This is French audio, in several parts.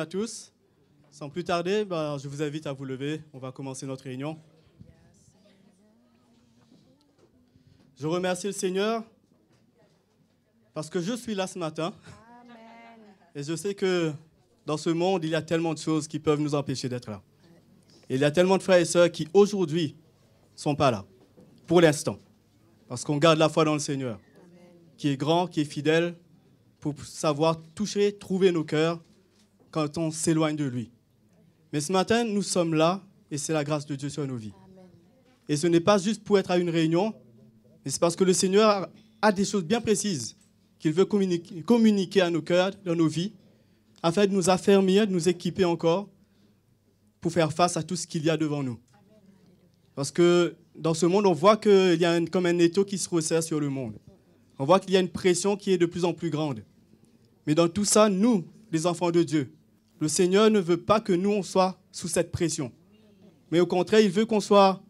à tous. Sans plus tarder, je vous invite à vous lever. On va commencer notre réunion. Je remercie le Seigneur parce que je suis là ce matin. Amen. Et je sais que dans ce monde, il y a tellement de choses qui peuvent nous empêcher d'être là. Et il y a tellement de frères et sœurs qui aujourd'hui ne sont pas là, pour l'instant. Parce qu'on garde la foi dans le Seigneur, qui est grand, qui est fidèle, pour savoir toucher, trouver nos cœurs quand on s'éloigne de lui. Mais ce matin, nous sommes là et c'est la grâce de Dieu sur nos vies. Amen. Et ce n'est pas juste pour être à une réunion, mais c'est parce que le Seigneur a des choses bien précises qu'il veut communiquer à nos cœurs, dans nos vies, afin de nous affermir, de nous équiper encore pour faire face à tout ce qu'il y a devant nous. Parce que dans ce monde, on voit qu'il y a comme un étau qui se resserre sur le monde. On voit qu'il y a une pression qui est de plus en plus grande. Mais dans tout ça, nous, les enfants de Dieu, le Seigneur ne veut pas que nous, on soit sous cette pression. Mais au contraire, il veut qu'on soit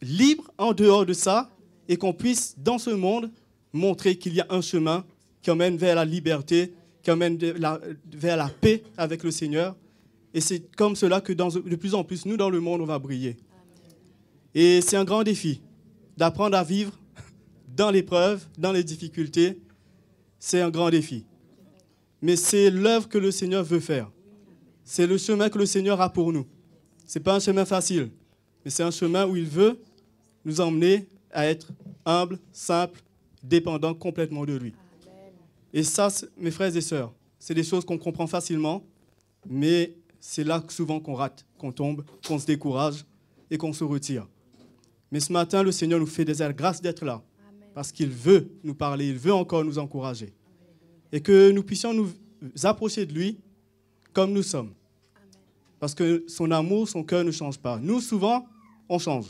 libre en dehors de ça et qu'on puisse, dans ce monde, montrer qu'il y a un chemin qui emmène vers la liberté, qui emmène vers la paix avec le Seigneur. Et c'est comme cela que de plus en plus, nous, dans le monde, on va briller. Et c'est un grand défi d'apprendre à vivre dans l'épreuve, dans les difficultés. C'est un grand défi. Mais c'est l'œuvre que le Seigneur veut faire. C'est le chemin que le Seigneur a pour nous. Ce n'est pas un chemin facile, mais c'est un chemin où il veut nous emmener à être humbles, simples, dépendants complètement de lui. Amen. Et ça, mes frères et sœurs, c'est des choses qu'on comprend facilement, mais c'est là souvent qu'on rate, qu'on tombe, qu'on se décourage et qu'on se retire. Mais ce matin, le Seigneur nous fait des grâces d'être là, parce qu'il veut nous parler, il veut encore nous encourager. Et que nous puissions nous approcher de lui comme nous sommes. Parce que son amour, son cœur ne change pas. Nous, souvent, on change.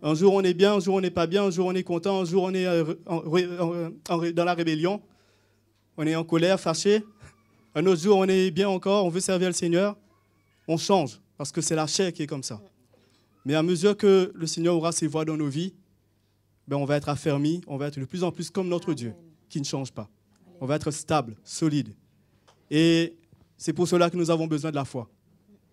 Un jour, on est bien, un jour, on n'est pas bien, un jour, on est content, un jour, on est dans la rébellion. On est en colère, fâché. Un autre jour, on est bien encore, on veut servir le Seigneur. On change, parce que c'est la chair qui est comme ça. Mais à mesure que le Seigneur aura ses voies dans nos vies, on va être affermis, on va être de plus en plus comme notre Dieu, qui ne change pas. On va être stable, solide. Et c'est pour cela que nous avons besoin de la foi.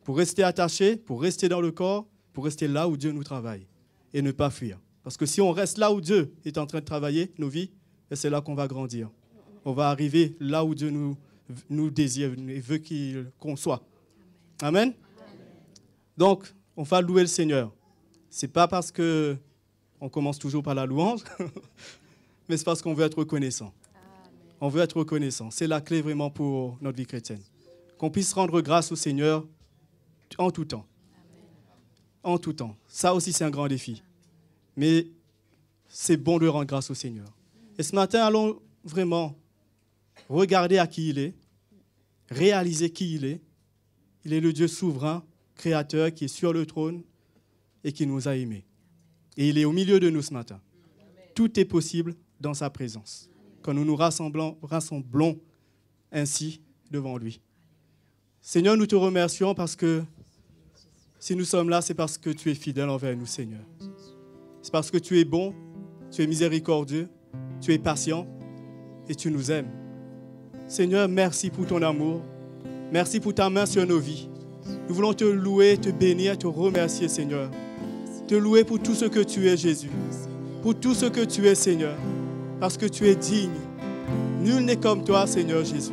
Pour rester attachés, pour rester dans le corps, pour rester là où Dieu nous travaille et ne pas fuir. Parce que si on reste là où Dieu est en train de travailler nos vies, c'est là qu'on va grandir. On va arriver là où Dieu nous désire et veut qu'on soit. Amen. Donc, on va louer le Seigneur. Ce n'est pas parce qu'on commence toujours par la louange, mais c'est parce qu'on veut être reconnaissant. On veut être reconnaissant. C'est la clé vraiment pour notre vie chrétienne. Qu'on puisse rendre grâce au Seigneur en tout temps. En tout temps. Ça aussi, c'est un grand défi. Mais c'est bon de rendre grâce au Seigneur. Et ce matin, allons vraiment regarder à qui il est, réaliser qui il est. Il est le Dieu souverain, créateur, qui est sur le trône et qui nous a aimés. Et il est au milieu de nous ce matin. Tout est possible dans sa présence. Quand nous nous rassemblons ainsi devant lui. Seigneur, nous te remercions parce que si nous sommes là, c'est parce que tu es fidèle envers nous, Seigneur. C'est parce que tu es bon, tu es miséricordieux, tu es patient et tu nous aimes. Seigneur, merci pour ton amour. Merci pour ta main sur nos vies. Nous voulons te louer, te bénir, te remercier, Seigneur. Te louer pour tout ce que tu es, Jésus. Pour tout ce que tu es, Seigneur. Parce que tu es digne. Nul n'est comme toi, Seigneur Jésus.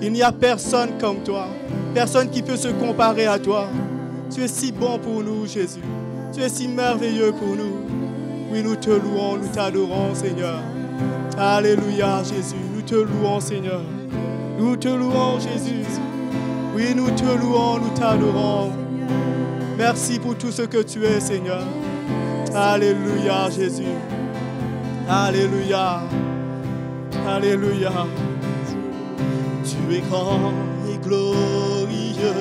Il n'y a personne comme toi. Personne qui peut se comparer à toi. Tu es si bon pour nous, Jésus. Tu es si merveilleux pour nous. Oui, nous te louons, nous t'adorons, Seigneur. Alléluia, Jésus. Nous te louons, Seigneur. Nous te louons, Jésus. Oui, nous te louons, nous t'adorons. Merci pour tout ce que tu es, Seigneur. Alléluia, Jésus. Alléluia. Alléluia. Tu es grand et glorieux,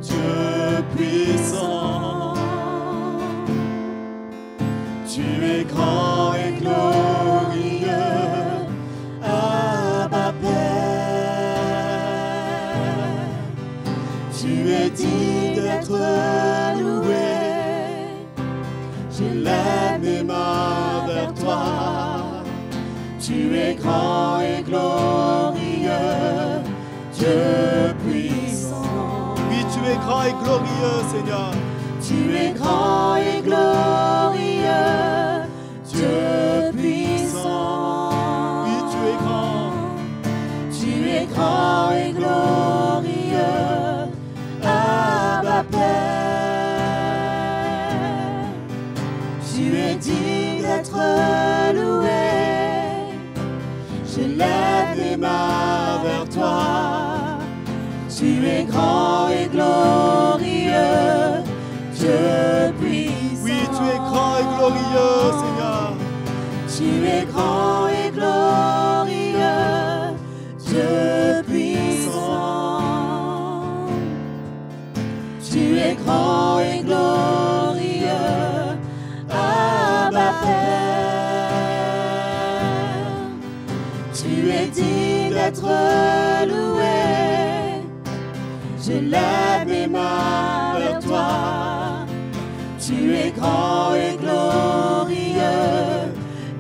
Dieu puissant. Tu es grand et glorieux, Abba Père. Tu es digne d'être loué. Je lève mes mains vers toi. Tu es grand et glorieux, Dieu puissant. glorieux, Seigneur. Tu es grand et glorieux, Dieu puissant. Oui, tu es grand. Tu es grand et glorieux, Abba Père. Tu es digne d'être loué. Je lève les mains vers toi. Tu es grand et glorieux, Dieu puissant. Oui, tu es grand et glorieux, Seigneur. Tu es grand et glorieux, Dieu puissant. Tu es grand et glorieux, Abba Père. Tu es digne d'être loué. Je lève mes mains vers toi. Tu es grand et glorieux,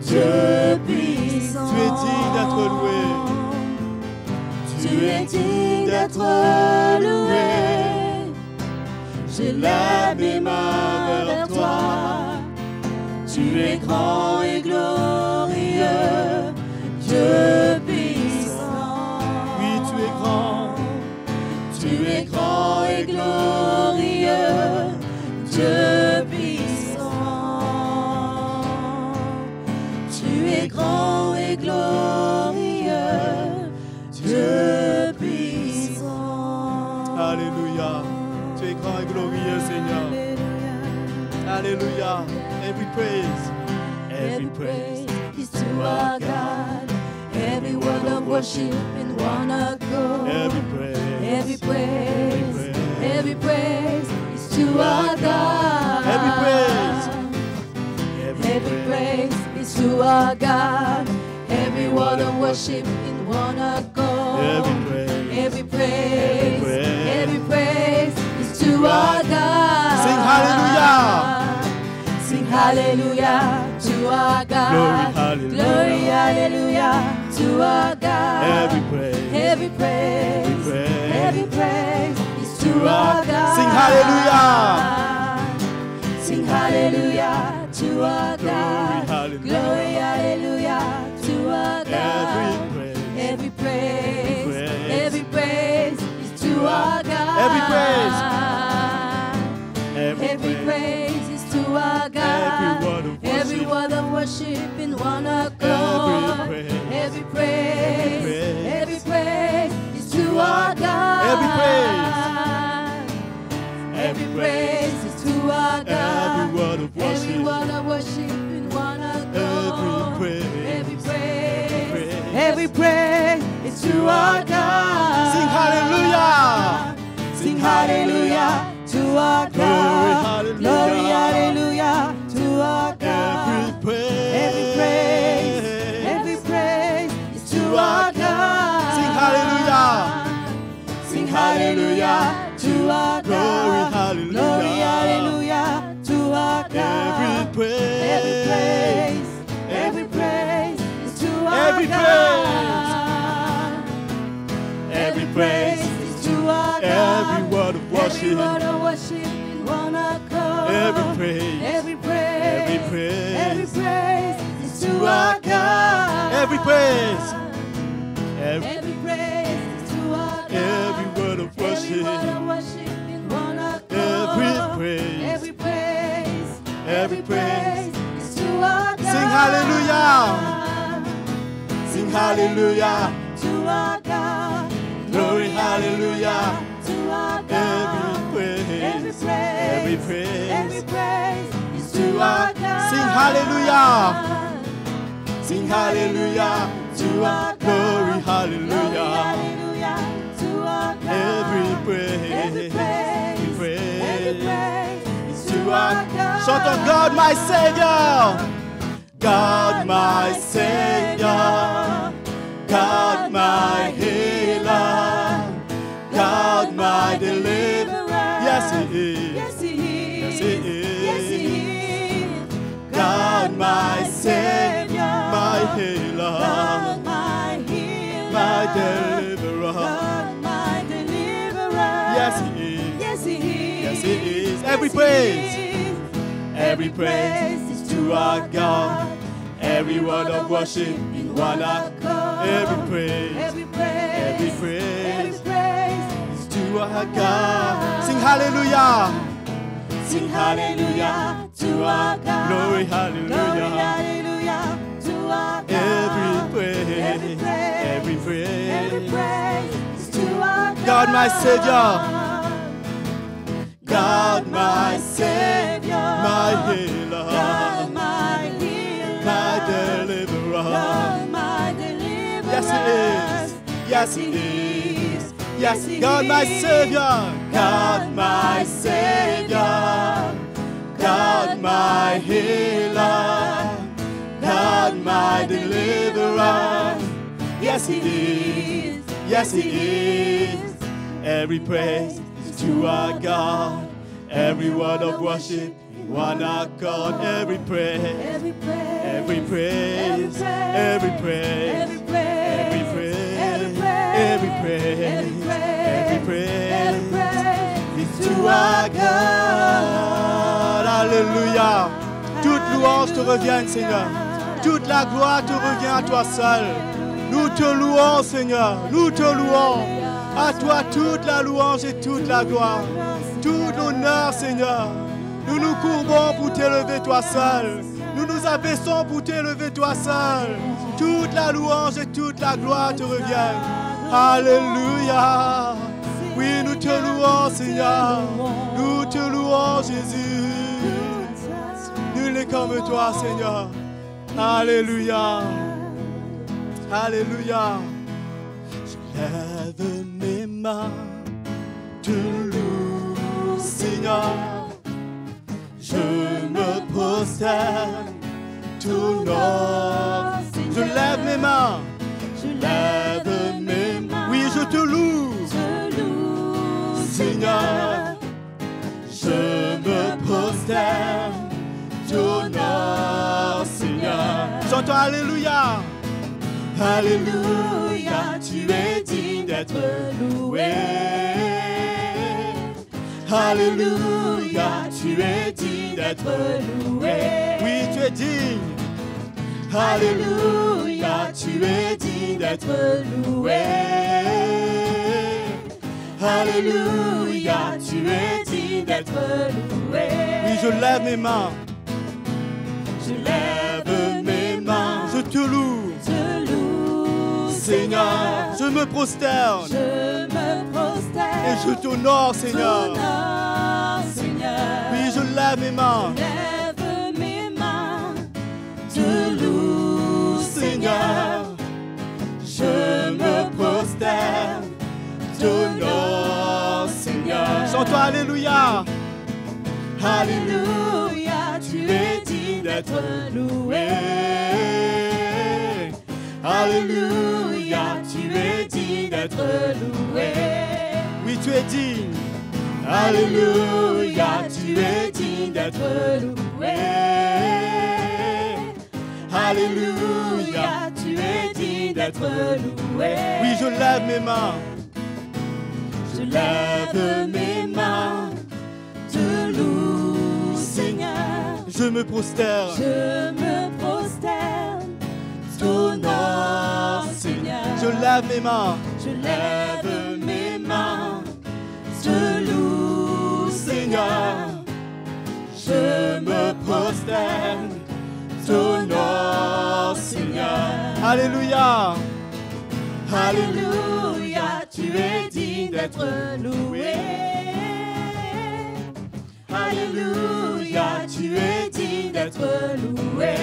Dieu puissant. Tu es digne d'être loué. Tu es digne d'être loué. Je lève mes mains vers toi. Tu es grand et glorieux, Dieu puissant. Oui, tu es grand. Tu es grand et glorieux, Dieu puissant. Tu es grand et glorieux, Dieu puissant. Alléluia. Tu es grand et glorieux, Seigneur. Alléluia. Every praise. Every praise is to our God. Every word of worship in one accord. Every praise. Every praise, every praise is to our God. Every praise. Every praise is to our God. Every word of worship in one accord. Every praise. Every praise, every praise is to our God. Sing hallelujah. Sing hallelujah to our God. Glory, hallelujah. Glory, hallelujah to our God. Every praise. Every praise, every praise is to our God. Sing hallelujah. Sing hallelujah to our God. Glory, hallelujah to our God. Every praise, every praise is to our God. Every praise. Every praise is to our God. Every word of worship in one accord. Every praise, every praise is to our God. Every praise. Every praise is to our God. Every word of worship. Every word of worship in one accord. Every praise, every praise is to our God. Sing hallelujah. Sing hallelujah to our God. Glory, hallelujah to our God. Every praise, every praise is to our God. Sing hallelujah. Sing hallelujah to our God. Glory, hallelujah to our God. Every praise, every praise is to our God. Every praise is to our God. Every word of Every worship. word of worship in one accord. Every praise. Every praise, Every praise. every praise is to our God. Every praise. Every praise is to our God. Every word of Every worship. word of worship in one accord. Every praise. Every praise, Every praise. is to our God. Sing hallelujah. Sing hallelujah. To our God. Glory, hallelujah. To our God. Every praise. Every praise, every praise is to our God. Sing hallelujah. Sing hallelujah. To our God. Glory, Glory, hallelujah. hallelujah. To our God. Every praise. Every praise, every praise is to our God. Shout out God my Savior. God my Savior. God my healer. God my deliverer. Yes, He is. Yes, He is. Yes, He is. Yes, He is. God my Savior. My healer. God my healer. My deliverer. God my deliverer. Yes, He is. Yes, He is. Yes, He Every praise. Every praise is to our God. Every word of worship in one accord. Every praise. Every praise is to our God. Sing hallelujah. Sing hallelujah to our God. Glory, hallelujah. Glory, hallelujah to our God. Every praise is to our God. God, my Savior. God, my Savior. My healer. God, my healer. My deliverer. God, my deliverer. Yes, He is. Yes, He is. Yes, God, my Savior. God, my Savior. God, my healer. God, my deliverer. Yes, He is. Yes, He is. Every praise is to our God. Every word of worship in one accord. Every praise. Every praise. Every praise. Every praise. Every praise. Every praise. Every praise is to our God. Alléluia. Toute louange te revient, Seigneur. Toute la gloire te revient à toi seul. Nous te louons, Seigneur. Nous te louons. À toi toute la louange et toute la gloire. Tout l'honneur, Seigneur. Nous nous courbons pour t'élever, toi seul. Nous nous abaissons pour t'élever, toi seul. Toute la louange et toute la gloire te reviennent. Alléluia. Oui, nous te louons, Seigneur. Nous te louons, Jésus. Nul n'est comme toi, Seigneur. Alléluia. Alléluia. Je lève mes mains, te loue, Seigneur. Je me prosterne, t'honore. Je lève mes mains. Je lève mes mains. Oui, je te loue. Seigneur. Je me prosterne, t'honore, Seigneur. J'entends Alléluia. Alléluia, tu es digne d'être loué. Alléluia, tu es digne d'être loué. Oui, tu es digne. Alléluia, tu es digne d'être loué. Alléluia, tu es digne d'être loué. Oui, je lève mes mains. Je lève mes mains. Je te loue. Seigneur, je me prosterne. Et je t'honore, Seigneur. Oui, je lève mes mains. Te loue, Seigneur. Je me prosterne. T'honore, Seigneur. Chante-toi, Alléluia. Alléluia, tu es digne d'être loué. Alléluia, tu es digne d'être loué. Oui, tu es digne. Alléluia, tu es digne d'être loué. Alléluia, tu es digne d'être loué. Oui, je lève mes mains. Je lève mes mains. Te loue, Seigneur. Je me prosterne. Je me prosterne. T'honore, Seigneur. Je lève mes mains. Je lève mes mains. Te loue, Seigneur. Je me prosterne. T'honore, Seigneur. Alléluia. Alléluia, tu es digne d'être loué. Alléluia, tu es digne d'être loué.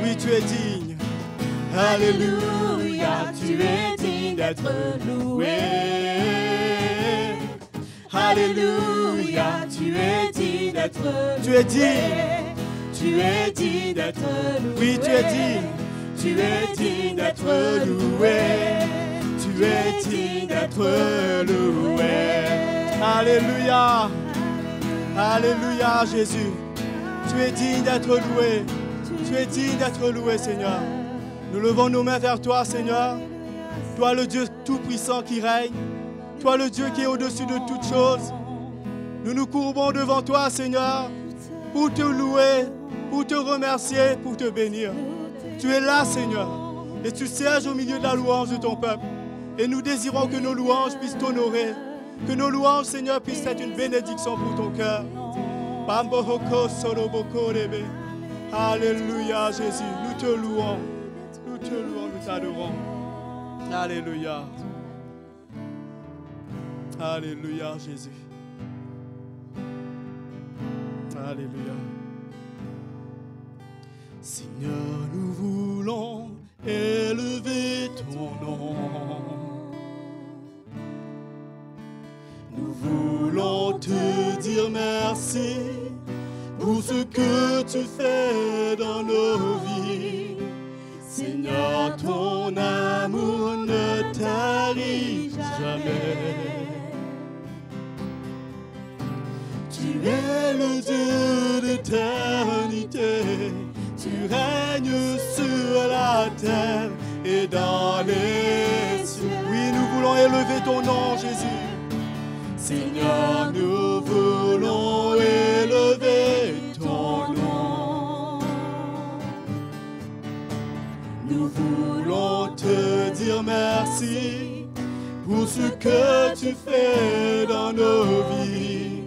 Oui, tu es digne. Alléluia, tu es digne d'être loué. Alléluia, tu es digne d'être loué. Tu es digne. Tu es digne d'être loué. Oui, tu es digne. Tu es digne d'être loué. Tu es digne d'être loué. Alléluia. Alléluia, Jésus. Tu es digne d'être loué. Tu es digne d'être loué, Seigneur. Nous levons nos mains vers toi, Seigneur. Toi, le Dieu tout-puissant qui règne. Toi, le Dieu qui est au-dessus de toutes choses. Nous nous courbons devant toi, Seigneur, pour te louer, pour te remercier, pour te bénir. Tu es là, Seigneur, et tu sièges au milieu de la louange de ton peuple. Et nous désirons que nos louanges puissent t'honorer, que nos louanges, Seigneur, puissent être une bénédiction pour ton cœur. Alléluia, Jésus, nous te louons, nous t'adorons. Alléluia. Alléluia, Jésus. Alléluia. Seigneur, nous voulons élever ton nom. Nous voulons te dire merci pour ce que tu fais dans nos vies. Seigneur, ton amour ne tarit jamais. Tu es le Dieu d'éternité. Tu règnes sur la terre et dans les cieux. Oui, nous voulons élever ton nom, Jésus. Seigneur, nous voulons élever ton nom. Nous voulons te dire merci pour ce que tu fais dans nos vies.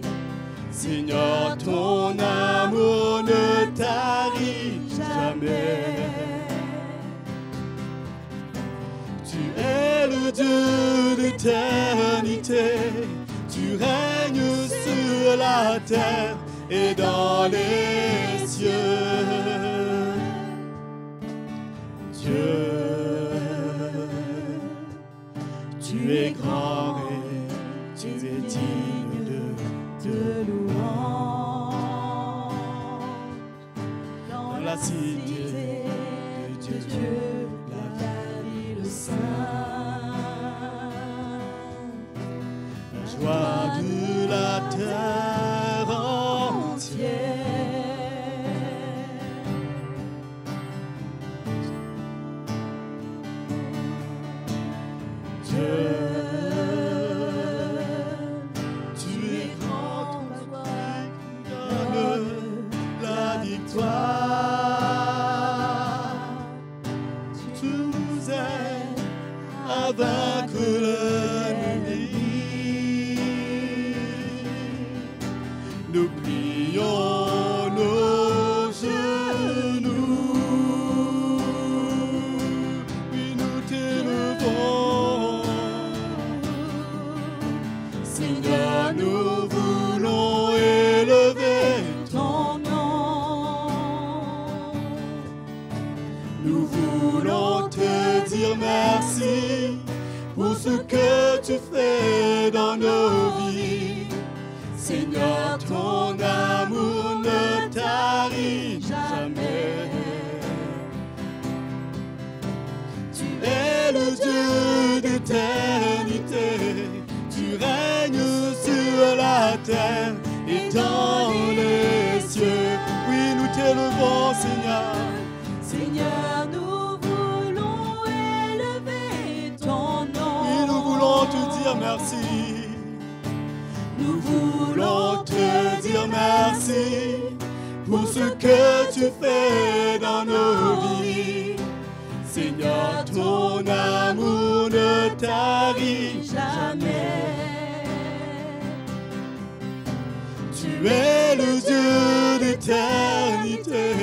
Seigneur, ton amour ne tarit jamais. Tu es le Dieu d'éternité. Tu règnes sur la terre et dans les cieux. Dieu, tu es grand et tu es digne de louange. Dans la cité de Dieu, la ville sainte. Joie de la terre entière. Dieu, tu es grand, toi qui donnes la victoire. Tu nous aides à vaincre l'ennemi. Nous plions nos genoux, puis nous t'élevons. Seigneur, nous voulons élever ton nom. Nous voulons te dire merci pour ce que tu fais dans nos vies. Seigneur, ton amour ne tarit jamais. Tu es le Dieu d'éternité. Tu règnes sur la terre et dans les cieux. Oui, nous t'élevons, Seigneur. Seigneur, nous voulons élever ton nom. Oui, nous voulons te dire merci. Nous voulons te dire merci pour ce que tu fais dans nos vies. Seigneur, ton amour ne tarit jamais. Tu es le Dieu d'éternité.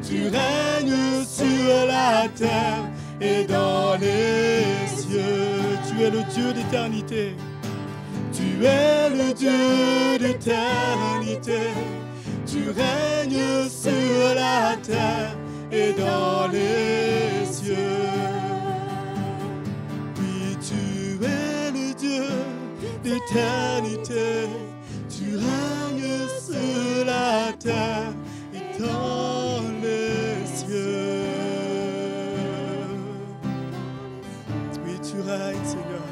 Tu règnes sur la terre et dans les cieux. Tu es le Dieu d'éternité. Tu es le Dieu d'éternité. Tu règnes sur la terre et dans les cieux. Oui, tu es le Dieu d'éternité. Tu règnes sur la terre et dans les cieux. Oui, tu règnes, Seigneur.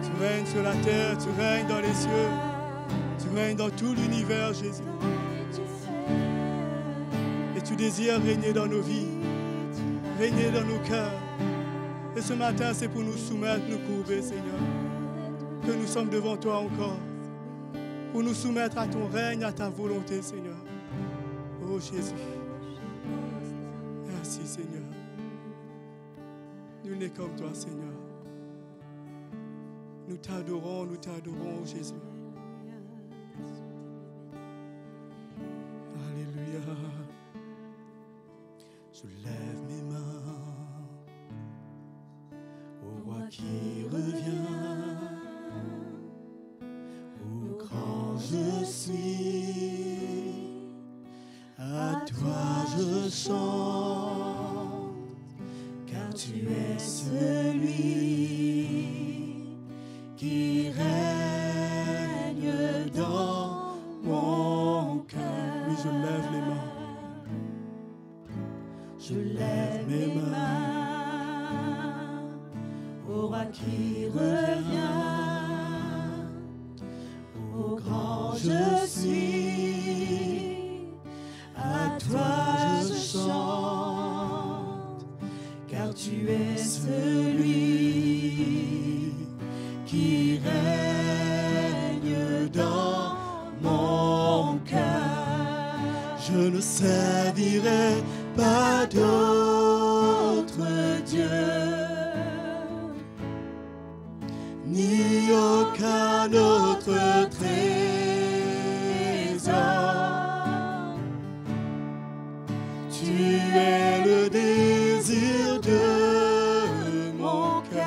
Tu règnes sur la terre, tu règnes dans les cieux. Tu règnes dans tout l'univers, Jésus. Et tu désires régner dans nos vies, régner dans nos cœurs. Et ce matin, c'est pour nous soumettre, nous courber, Seigneur, que nous sommes devant toi encore. pour nous soumettre à ton règne, à ta volonté, Seigneur. Oh Jésus. Merci, Seigneur. Nul n'est comme toi, Seigneur. Nous t'adorons, oh Jésus. Alléluia. Je lève mes mains au roi qui revient. Ô grand je suis, à toi je chante, car tu es celui qui règne dans mon cœur. Oui, je lève les mains. Je lève mes mains au roi qui revient. Ô grand je suis, à toi je chante, car tu es celui qui règne dans mon cœur. Je ne servirai pas d'autre Dieu, ni aucun autre trésor. Tu es le désir de mon cœur,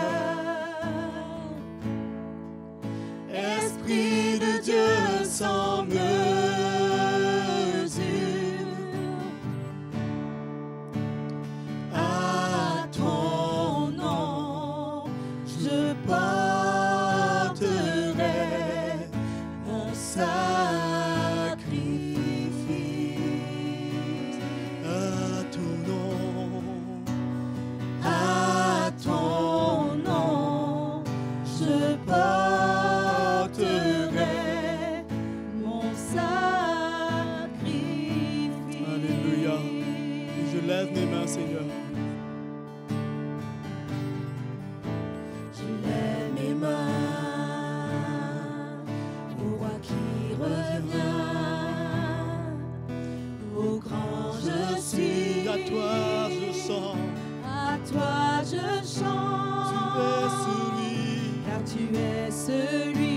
Esprit de Dieu sans mesure. À ton nom, je porterai mon sacrifice. À ton nom, je porterai mon sacrifice. Alléluia. Je lève mes mains, Seigneur. Je lève mes mains au roi qui revient. Ô grand je suis, à toi je chante. À toi je chante. Tu es celui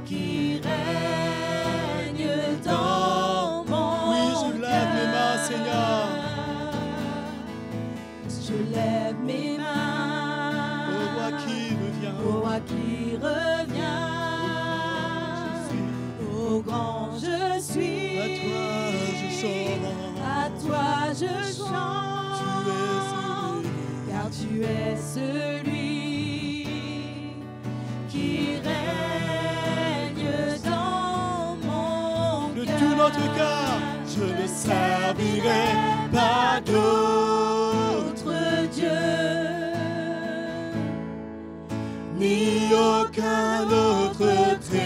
qui règne dans mon cœur. Oui, je lève mes mains, Seigneur. Je lève mes mains au roi qui revient. Au roi qui revient. Ô grand je suis. À toi je chante. À toi je chante. Car tu es celui qui règne dans mon cœur. De tout notre cœur, je ne servirai pas d'autre Dieu, ni aucun autre trésor.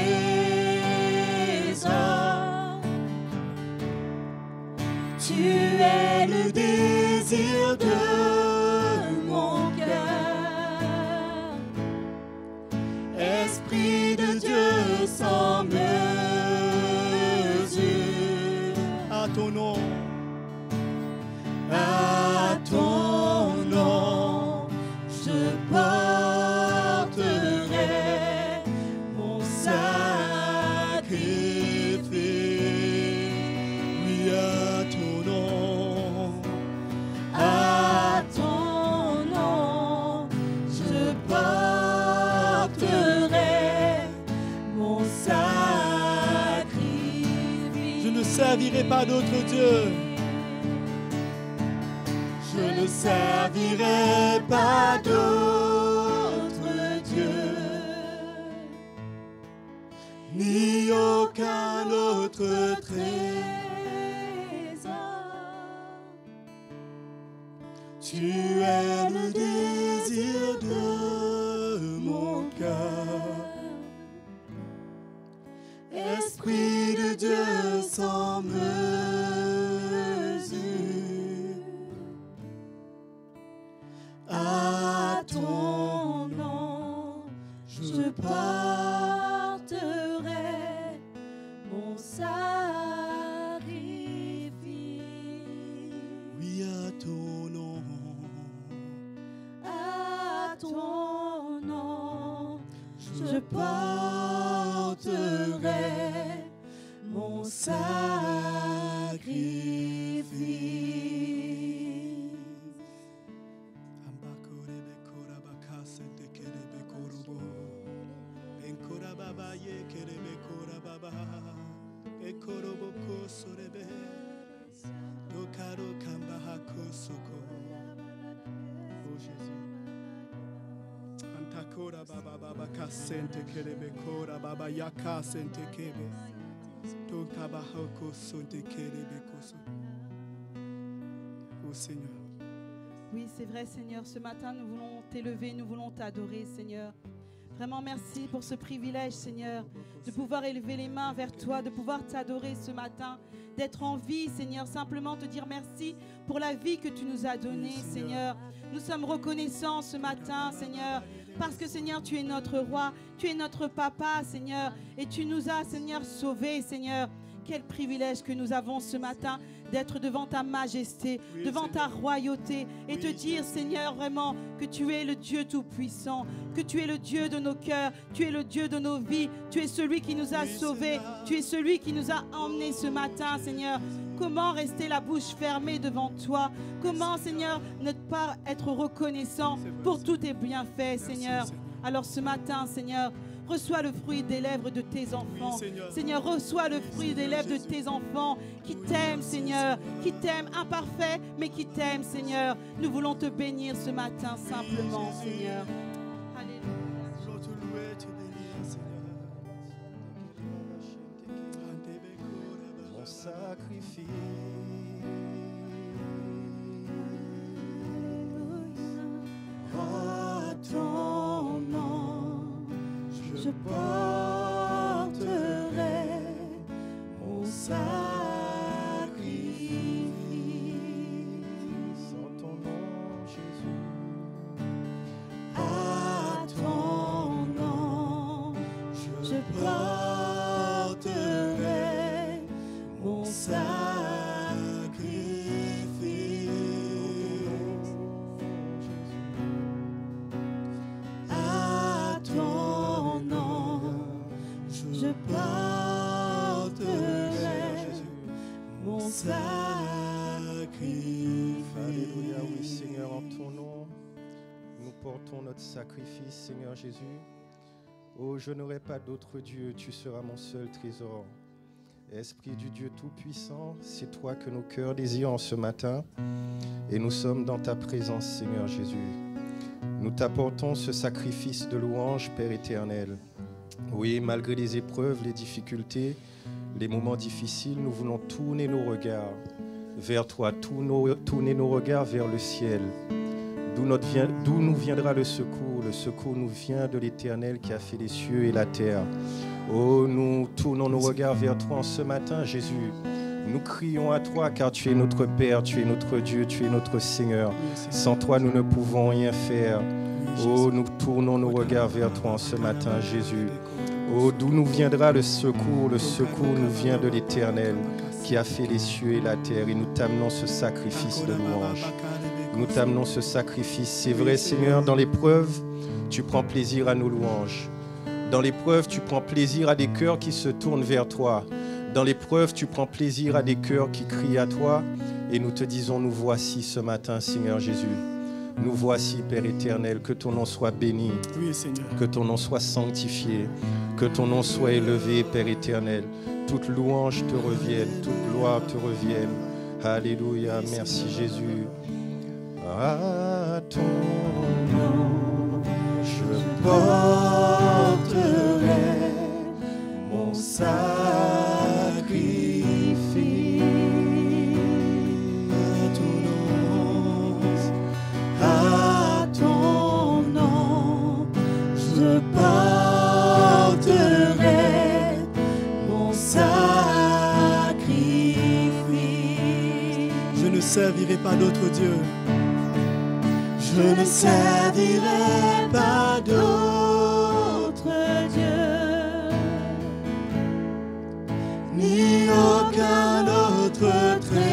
Tu es le désir de mon cœur, Esprit de Dieu sans mesure. À ton nom, je porterai mon sacrifice. Oui, à ton nom, je porterai mon sacrifice. Je ne servirai pas d'autre Dieu. Je ne servirai pas d'autre Dieu, ni aucun autre trésor. Tu es le désir de mon cœur, Esprit de Dieu sans mesure. À ton nom, je porterai Oui, à ton nom. À ton nom, je porterai mon sacrifice. Oh Jésus. Antakora baba baba kasente kelebe kora baba yaka sente kebe. Tokaba hoko sonte kelebe koso. Oh Seigneur. Oui, c'est vrai, Seigneur. Ce matin, nous voulons t'élever, nous voulons t'adorer, Seigneur. Vraiment, merci pour ce privilège, Seigneur, de pouvoir élever les mains vers toi, de pouvoir t'adorer ce matin, d'être en vie, Seigneur. Simplement te dire merci pour la vie que tu nous as donnée, Seigneur. Nous sommes reconnaissants ce matin, Seigneur, parce que, Seigneur, tu es notre roi, tu es notre papa, Seigneur, et tu nous as, Seigneur, sauvés, Seigneur. Quel privilège que nous avons ce matin d'être devant ta majesté, devant ta royauté et te dire, Seigneur, vraiment que tu es le Dieu tout-puissant, que tu es le Dieu de nos cœurs, tu es le Dieu de nos vies, tu es celui qui nous a sauvés, tu es celui qui nous a emmenés ce matin, Seigneur. Comment rester la bouche fermée devant toi? Comment, Seigneur, ne pas être reconnaissant pour tous tes bienfaits, Seigneur? Alors ce matin, Seigneur, reçois le fruit des lèvres de tes enfants. Oui, Seigneur. Seigneur, reçois le fruit des lèvres de tes enfants qui t'aiment, Seigneur, qui t'aiment imparfait, mais qui t'aiment, Seigneur. Nous voulons te bénir ce matin simplement, Seigneur. Alléluia. Je te loue, te bénir, Seigneur. Mon sacrifice. À ton nom, je porterai mon sacrifice. En ton nom, Jésus. À ton nom, je porterai mon sacrifice. À ton nom, je porterai mon sacrifice. Alléluia, oui Seigneur, en ton nom, nous portons notre sacrifice, Seigneur Jésus. Oh, je n'aurai pas d'autre Dieu, tu seras mon seul trésor. Esprit du Dieu Tout-Puissant, c'est toi que nos cœurs désirent en ce matin. Et nous sommes dans ta présence, Seigneur Jésus. Nous t'apportons ce sacrifice de louange, Père éternel. Oui, malgré les épreuves, les difficultés, les moments difficiles, nous voulons tourner nos regards vers toi, tourner nos regards vers le ciel, d'où nous viendra le secours. Le secours nous vient de l'Éternel qui a fait les cieux et la terre. Oh, nous tournons nos regards vers toi en ce matin, Jésus. Nous crions à toi car tu es notre Père, tu es notre Dieu, tu es notre Seigneur. Sans toi, nous ne pouvons rien faire. Oh, nous tournons nos regards vers toi en ce matin, Jésus. Oh, d'où nous viendra le secours? Le secours nous vient de l'Éternel qui a fait les cieux et la terre. Et nous t'amenons ce sacrifice de louange. Nous t'amenons ce sacrifice. C'est vrai, Seigneur, dans l'épreuve, tu prends plaisir à nos louanges. Dans l'épreuve, tu prends plaisir à des cœurs qui se tournent vers toi. Dans l'épreuve, tu prends plaisir à des cœurs qui crient à toi. Et nous te disons, nous voici ce matin, Seigneur Jésus. Nous voici, Père éternel, que ton nom soit béni, Oui, Seigneur. que ton nom soit sanctifié, que ton nom soit élevé, Père éternel. Toute louange te revienne, toute gloire te revienne. Alléluia, merci Jésus. À ton nom, je porterai mon sacrifice. À ton nom, je porterai mon sacrifice. Je ne servirai pas d'autre Dieu. Je ne servirai pas d'autre Dieu, ni notre trésor.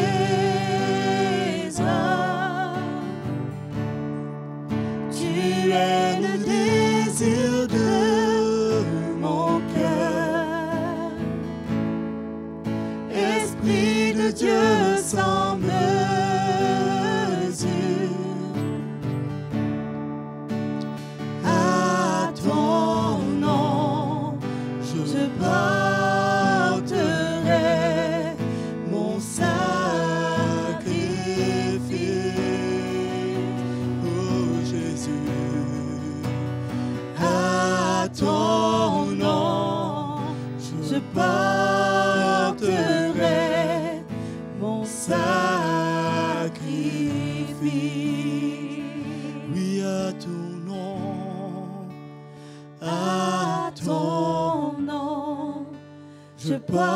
Tu es le désir de mon cœur. Esprit de Dieu sans mesure, à ton nom je porterai mon sacrifice. Oh Jésus, à ton nom je porterai mon sacrifice. Oui, à ton nom, à ton nom je porterai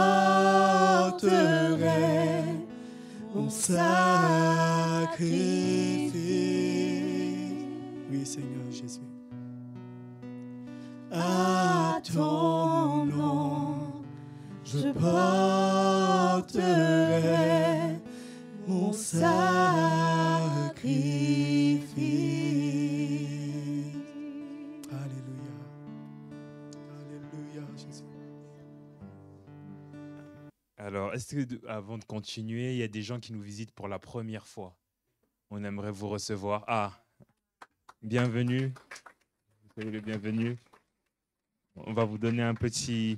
mon sacrifice. Oui, Seigneur Jésus. À ton nom je porterai mon sacrifice. Alléluia. Alléluia, Jésus. Alors, est-ce que avant de continuer, il y a des gens qui nous visitent pour la première fois? On aimerait vous recevoir. Ah, bienvenue. Soyez le bienvenu. On va vous donner un petit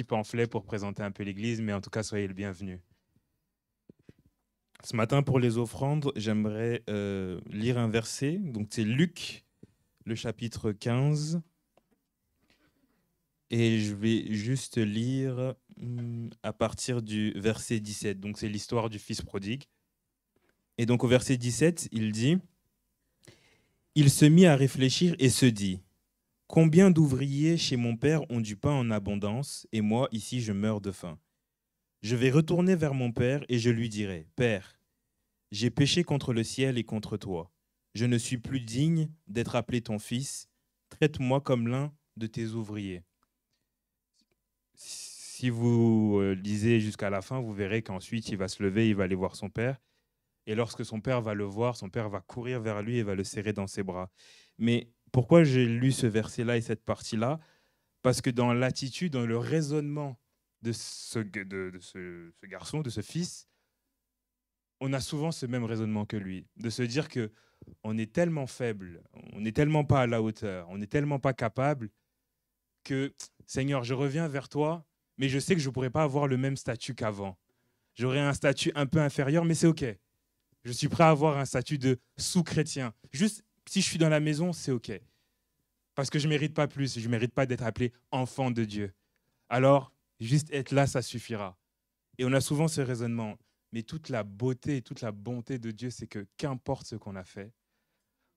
pamphlet pour présenter un peu l'église, mais en tout cas, soyez le bienvenu. Ce matin, pour les offrandes, j'aimerais lire un verset. Donc, c'est Luc, le chapitre 15. Et je vais juste lire à partir du verset 17. Donc, c'est l'histoire du fils prodigue. Et donc, au verset 17, il dit « Il se mit à réfléchir et se dit « Combien d'ouvriers chez mon père ont du pain en abondance, et moi, ici, je meurs de faim. Je vais retourner vers mon père et je lui dirai « Père, j'ai péché contre le ciel et contre toi. Je ne suis plus digne d'être appelé ton fils. Traite-moi comme l'un de tes ouvriers. » Si vous lisez jusqu'à la fin, vous verrez qu'ensuite, il va se lever, il va aller voir son père. Et lorsque son père va le voir, son père va courir vers lui et va le serrer dans ses bras. Mais pourquoi j'ai lu ce verset-là et cette partie-là? Parce que dans l'attitude, dans le raisonnement de ce garçon, de ce fils, on a souvent ce même raisonnement que lui, de se dire qu'on est tellement faible, on n'est tellement pas à la hauteur, on n'est tellement pas capable que, Seigneur, je reviens vers toi, mais je sais que je ne pourrai pas avoir le même statut qu'avant. J'aurai un statut un peu inférieur, mais c'est OK. Je suis prêt à avoir un statut de sous-chrétien. Juste, si je suis dans la maison, c'est OK. Parce que je ne mérite pas plus, je ne mérite pas d'être appelé enfant de Dieu. Alors, juste être là, ça suffira. Et on a souvent ce raisonnement. Mais toute la beauté et toute la bonté de Dieu, c'est que qu'importe ce qu'on a fait,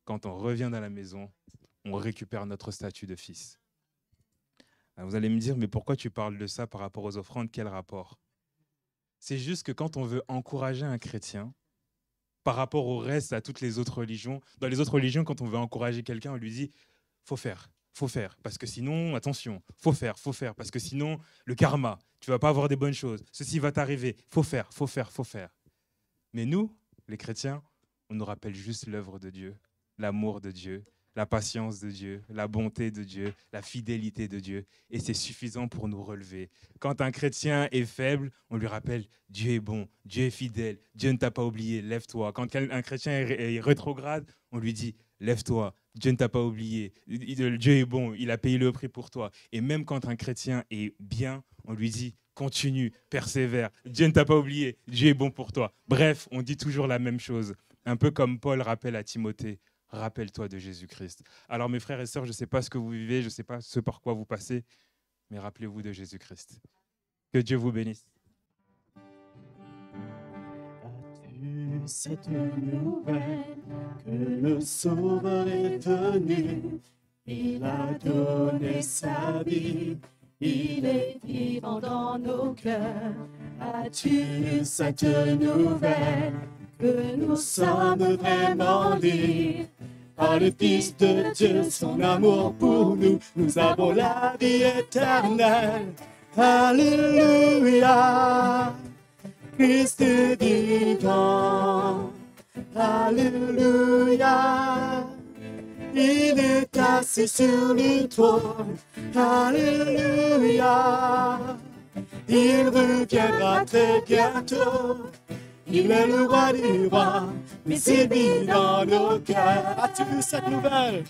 quand on revient dans la maison, on récupère notre statut de fils. Alors vous allez me dire, mais pourquoi tu parles de ça par rapport aux offrandes? Quel rapport? C'est juste que quand on veut encourager un chrétien, par rapport au reste, à toutes les autres religions, dans les autres religions, quand on veut encourager quelqu'un, on lui dit « faut faire, parce que sinon, attention, faut faire, parce que sinon, le karma, tu ne vas pas avoir des bonnes choses, ceci va t'arriver, faut faire. » Mais nous, les chrétiens, on nous rappelle juste l'œuvre de Dieu, l'amour de Dieu, la patience de Dieu, la bonté de Dieu, la fidélité de Dieu. Et c'est suffisant pour nous relever. Quand un chrétien est faible, on lui rappelle « Dieu est bon, Dieu est fidèle, Dieu ne t'a pas oublié, lève-toi ». Quand un chrétien est rétrograde, on lui dit « Lève-toi, Dieu ne t'a pas oublié, Dieu est bon, il a payé le prix pour toi ». Et même quand un chrétien est bien, on lui dit « Continue, persévère, Dieu ne t'a pas oublié, Dieu est bon pour toi ». Bref, on dit toujours la même chose. Un peu comme Paul rappelle à Timothée. Rappelle-toi de Jésus-Christ. Alors mes frères et sœurs, je ne sais pas ce que vous vivez, je ne sais pas ce par quoi vous passez, mais rappelez-vous de Jésus-Christ. Que Dieu vous bénisse. As-tu cette nouvelle que le Sauveur est venu? Il a donné sa vie, il est vivant dans nos cœurs. As-tu cette nouvelle que nous sommes vraiment libres? Par le Fils de Dieu, son amour pour nous, nous avons la vie éternelle. Alléluia, Christ est vivant. Alléluia. Il est assis sur le trône. Alléluia. Il reviendra très bientôt. Il est le roi des rois, mais il vit dans nos cœurs. As-tu vu cette nouvelle?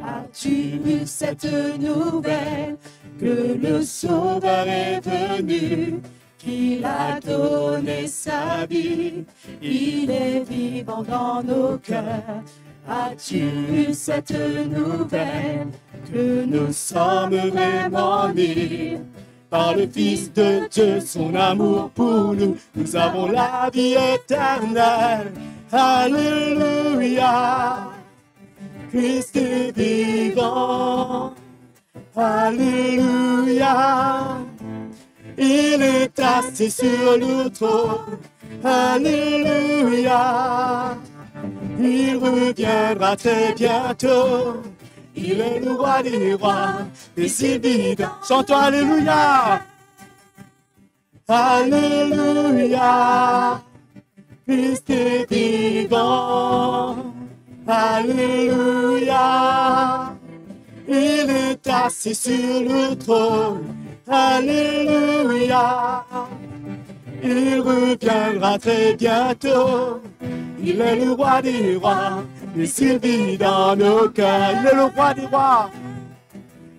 As-tu vu cette nouvelle que le Sauveur est venu, qu'il a donné sa vie, il est vivant dans nos cœurs. As-tu vu cette nouvelle que nous sommes vraiment nés par le Fils de Dieu, son amour pour nous, nous avons la vie éternelle. Alléluia. Christ est vivant. Alléluia. Il est assis sur le trône. Alléluia. Il reviendra très bientôt. Il est le roi des rois, et c'est vivant. Chantons Alléluia. Alléluia. Christ est vivant. Alléluia. Il est assis sur le trône. Alléluia. Il reviendra très bientôt. Il est le roi des rois, et s'il vit dans nos cœurs. Il est le roi des rois.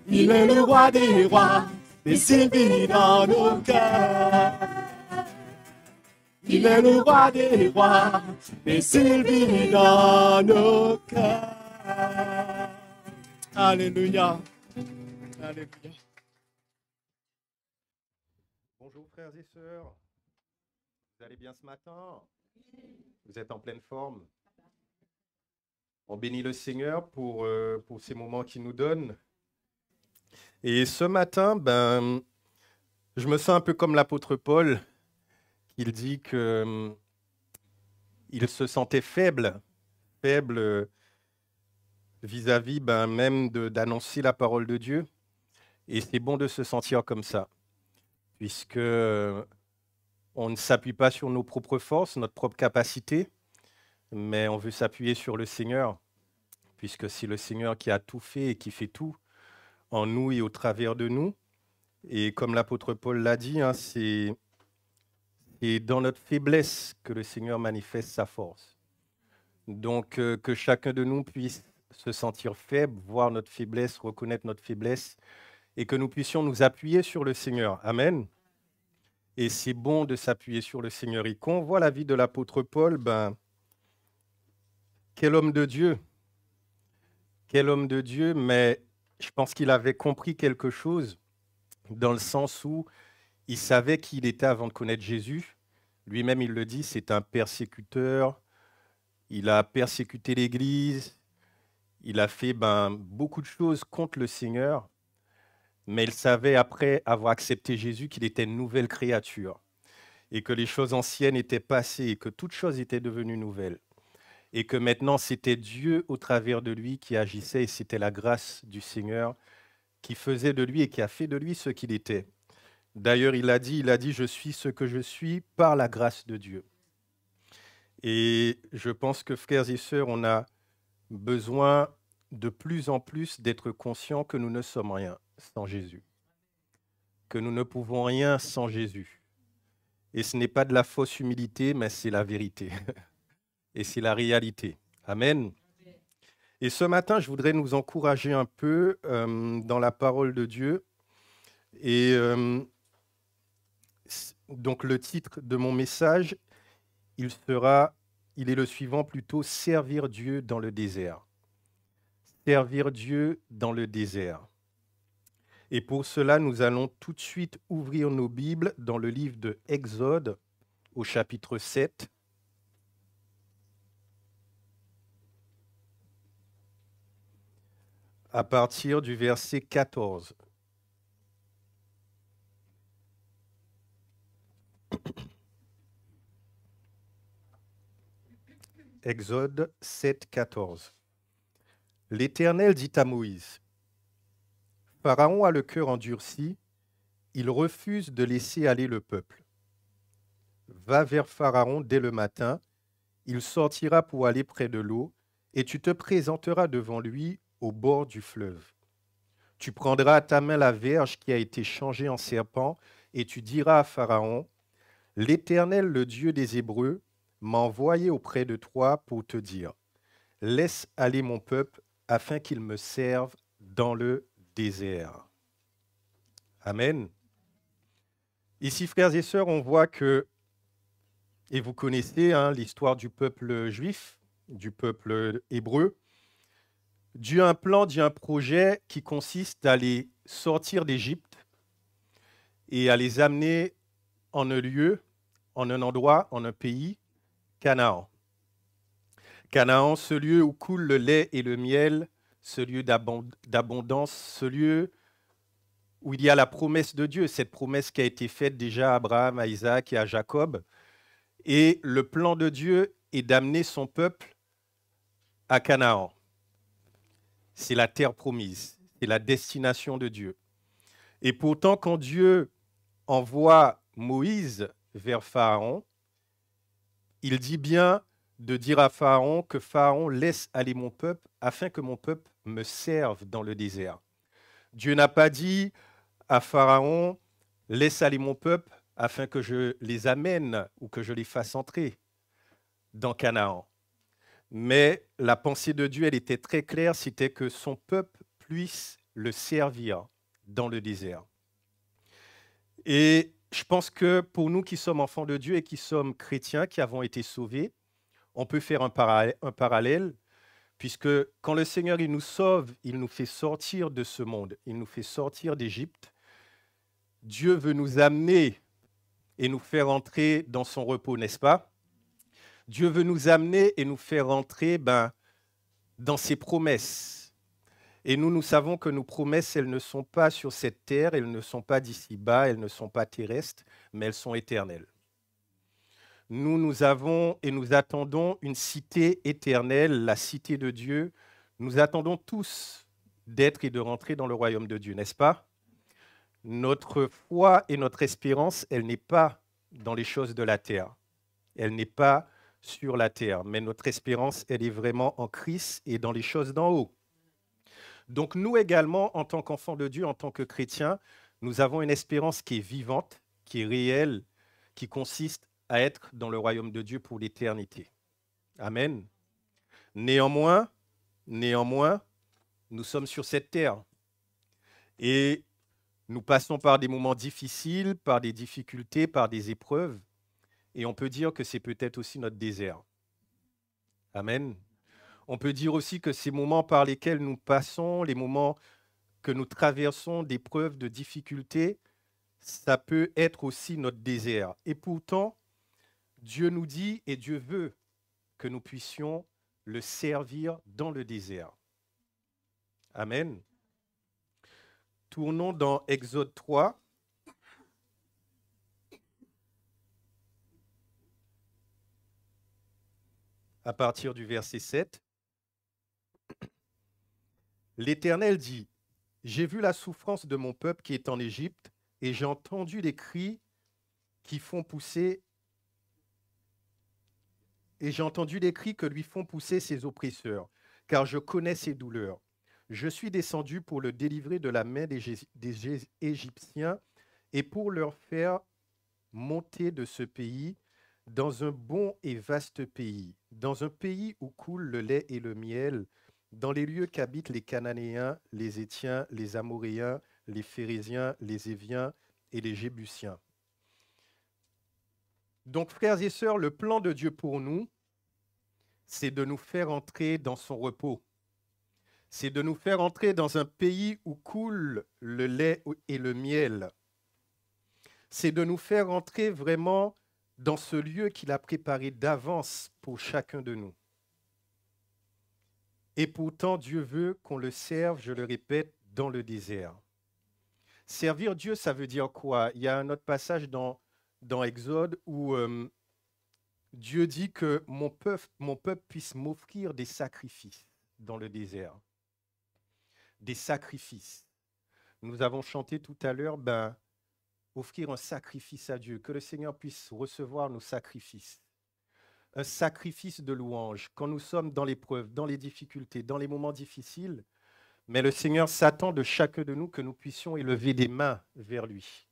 Il est le roi des rois, et s'il vit dans nos cœurs. Il est le roi des rois, et s'il vit dans nos cœurs. Alléluia. Alléluia. Bonjour frères et sœurs. Vous allez bien ce matin? Vous êtes en pleine forme? On bénit le Seigneur pour ces moments qu'il nous donne. Et ce matin, je me sens un peu comme l'apôtre Paul. Il dit qu'il se sentait faible vis-à-vis même d'annoncer la parole de Dieu. Et c'est bon de se sentir comme ça, puisque on ne s'appuie pas sur nos propres forces, notre propre capacité, mais on veut s'appuyer sur le Seigneur, puisque c'est le Seigneur qui a tout fait et qui fait tout en nous et au travers de nous. Et comme l'apôtre Paul l'a dit, c'est dans notre faiblesse que le Seigneur manifeste sa force. Donc, que chacun de nous puisse se sentir faible, voir notre faiblesse, reconnaître notre faiblesse, et que nous puissions nous appuyer sur le Seigneur. Amen. Et c'est bon de s'appuyer sur le Seigneur. Et quand on voit la vie de l'apôtre Paul, quel homme de Dieu. Quel homme de Dieu, mais je pense qu'il avait compris quelque chose, dans le sens où il savait qui il était avant de connaître Jésus. Lui-même, il le dit, c'est un persécuteur. Il a persécuté l'Église. Il a fait beaucoup de choses contre le Seigneur. Mais il savait, après avoir accepté Jésus, qu'il était une nouvelle créature. Et que les choses anciennes étaient passées et que toutes choses étaient devenues nouvelles. Et que maintenant, c'était Dieu au travers de lui qui agissait et c'était la grâce du Seigneur qui faisait de lui et qui a fait de lui ce qu'il était. D'ailleurs, il a dit, je suis ce que je suis par la grâce de Dieu. Et je pense que, frères et sœurs, on a besoin de plus en plus d'être conscients que nous ne sommes rien sans Jésus, que nous ne pouvons rien sans Jésus. Et ce n'est pas de la fausse humilité, mais c'est la vérité. Et c'est la réalité. Amen. Et ce matin, je voudrais nous encourager un peu dans la parole de Dieu. Et donc le titre de mon message, il est le suivant plutôt, servir Dieu dans le désert. Servir Dieu dans le désert. Et pour cela, nous allons tout de suite ouvrir nos Bibles dans le livre de Exode, au chapitre 7. À partir du verset 14. Exode 7, 14. L'Éternel dit à Moïse, « Pharaon a le cœur endurci, il refuse de laisser aller le peuple. va vers Pharaon dès le matin, il sortira pour aller près de l'eau, et tu te présenteras devant lui au bord du fleuve. Tu prendras à ta main la verge qui a été changée en serpent, et tu diras à Pharaon, l'Éternel, le Dieu des Hébreux, m'a envoyé auprès de toi pour te dire, laisse aller mon peuple afin qu'il me serve dans le désert. Amen. Ici, frères et sœurs, on voit que, et vous connaissez l'histoire du peuple juif, du peuple hébreu, Dieu a un plan, Dieu a un projet qui consiste à les sortir d'Égypte et à les amener en un lieu, en un endroit, en un pays, Canaan. Canaan, ce lieu où coule le lait et le miel, ce lieu d'abondance, ce lieu où il y a la promesse de Dieu, cette promesse qui a été faite déjà à Abraham, à Isaac et à Jacob. Et le plan de Dieu est d'amener son peuple à Canaan. C'est la terre promise, c'est la destination de Dieu. Et pourtant, quand Dieu envoie Moïse vers Pharaon, il dit bien de dire à Pharaon que Pharaon laisse aller mon peuple afin que mon peuple me serve dans le désert. Dieu n'a pas dit à Pharaon, laisse aller mon peuple afin que je les amène ou que je les fasse entrer dans Canaan. Mais la pensée de Dieu, elle était très claire, c'était que son peuple puisse le servir dans le désert. Et je pense que pour nous qui sommes enfants de Dieu et qui sommes chrétiens, qui avons été sauvés, on peut faire un parallèle, puisque quand le Seigneur il nous sauve, il nous fait sortir de ce monde, il nous fait sortir d'Égypte. Dieu veut nous amener et nous faire entrer dans son repos, n'est-ce pas? Dieu veut nous amener et nous faire entrer dans ses promesses. Et nous savons que nos promesses, elles ne sont pas sur cette terre, elles ne sont pas d'ici-bas, elles ne sont pas terrestres, mais elles sont éternelles. Nous avons et nous attendons une cité éternelle, la cité de Dieu. Nous attendons tous d'être et de rentrer dans le royaume de Dieu, n'est-ce pas? Notre foi et notre espérance, elle n'est pas dans les choses de la terre. Elle n'est pas sur la terre, mais notre espérance, elle est vraiment en Christ et dans les choses d'en haut. Donc nous également, en tant qu'enfants de Dieu, en tant que chrétiens, nous avons une espérance qui est vivante, qui est réelle, qui consiste à être dans le royaume de Dieu pour l'éternité. Amen. Néanmoins, nous sommes sur cette terre et nous passons par des moments difficiles, par des difficultés, par des épreuves, et on peut dire que c'est peut-être aussi notre désert. Amen. On peut dire aussi que ces moments par lesquels nous passons, les moments que nous traversons d'épreuves, de difficultés, ça peut être aussi notre désert. Et pourtant, Dieu nous dit et Dieu veut que nous puissions le servir dans le désert. Amen. Tournons dans Exode 3. À partir du verset 7. L'Éternel dit, « J'ai vu la souffrance de mon peuple qui est en Égypte, et j'ai entendu les cris qui font pousser, et j'ai entendu les cris que lui font pousser ses oppresseurs, car je connais ses douleurs. Je suis descendu pour le délivrer de la main des Égyptiens et pour leur faire monter de ce pays dans un bon et vaste pays, dans un pays où coule le lait et le miel, dans les lieux qu'habitent les Cananéens, les Hétiens, les Amoréens, les Phéréziens, les Éviens et les Jébusiens. » Donc, frères et sœurs, le plan de Dieu pour nous, c'est de nous faire entrer dans son repos. C'est de nous faire entrer dans un pays où coule le lait et le miel. C'est de nous faire entrer vraiment dans ce lieu qu'il a préparé d'avance pour chacun de nous. Et pourtant, Dieu veut qu'on le serve, je le répète, dans le désert. Servir Dieu, ça veut dire quoi? Il y a un autre passage dans Exode où Dieu dit que mon peuple puisse m'offrir des sacrifices dans le désert. Des sacrifices. Nous avons chanté tout à l'heure, offrir un sacrifice à Dieu, que le Seigneur puisse recevoir nos sacrifices. Un sacrifice de louange quand nous sommes dans l'épreuve, dans les difficultés, dans les moments difficiles. Mais le Seigneur s'attend de chacun de nous que nous puissions élever des mains vers lui.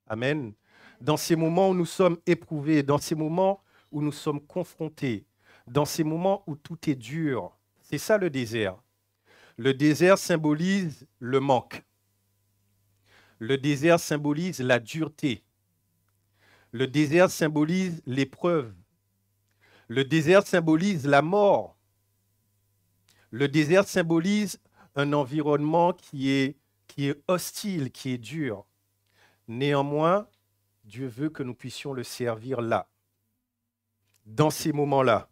Amen. Dans ces moments où nous sommes éprouvés, dans ces moments où nous sommes confrontés, dans ces moments où tout est dur, c'est ça le désert. Le désert symbolise le manque. Le désert symbolise la dureté. Le désert symbolise l'épreuve. Le désert symbolise la mort. Le désert symbolise un environnement qui est hostile, qui est dur. Néanmoins, Dieu veut que nous puissions le servir là, dans ces moments-là.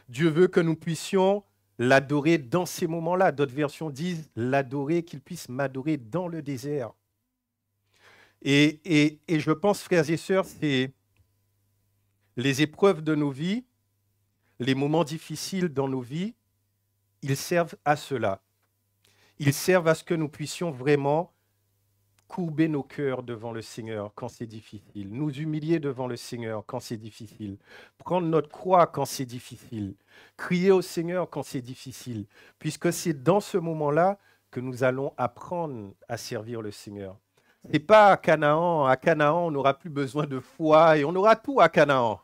Dieu veut que nous puissions l'adorer dans ces moments-là. D'autres versions disent l'adorer, qu'il puisse m'adorer dans le désert. Et je pense, frères et sœurs, c'est les épreuves de nos vies, les moments difficiles dans nos vies, ils servent à cela. Ils servent à ce que nous puissions vraiment courber nos cœurs devant le Seigneur quand c'est difficile, nous humilier devant le Seigneur quand c'est difficile, prendre notre croix quand c'est difficile, crier au Seigneur quand c'est difficile, puisque c'est dans ce moment-là que nous allons apprendre à servir le Seigneur. Ce n'est pas à Canaan, on n'aura plus besoin de foi et on aura tout à Canaan.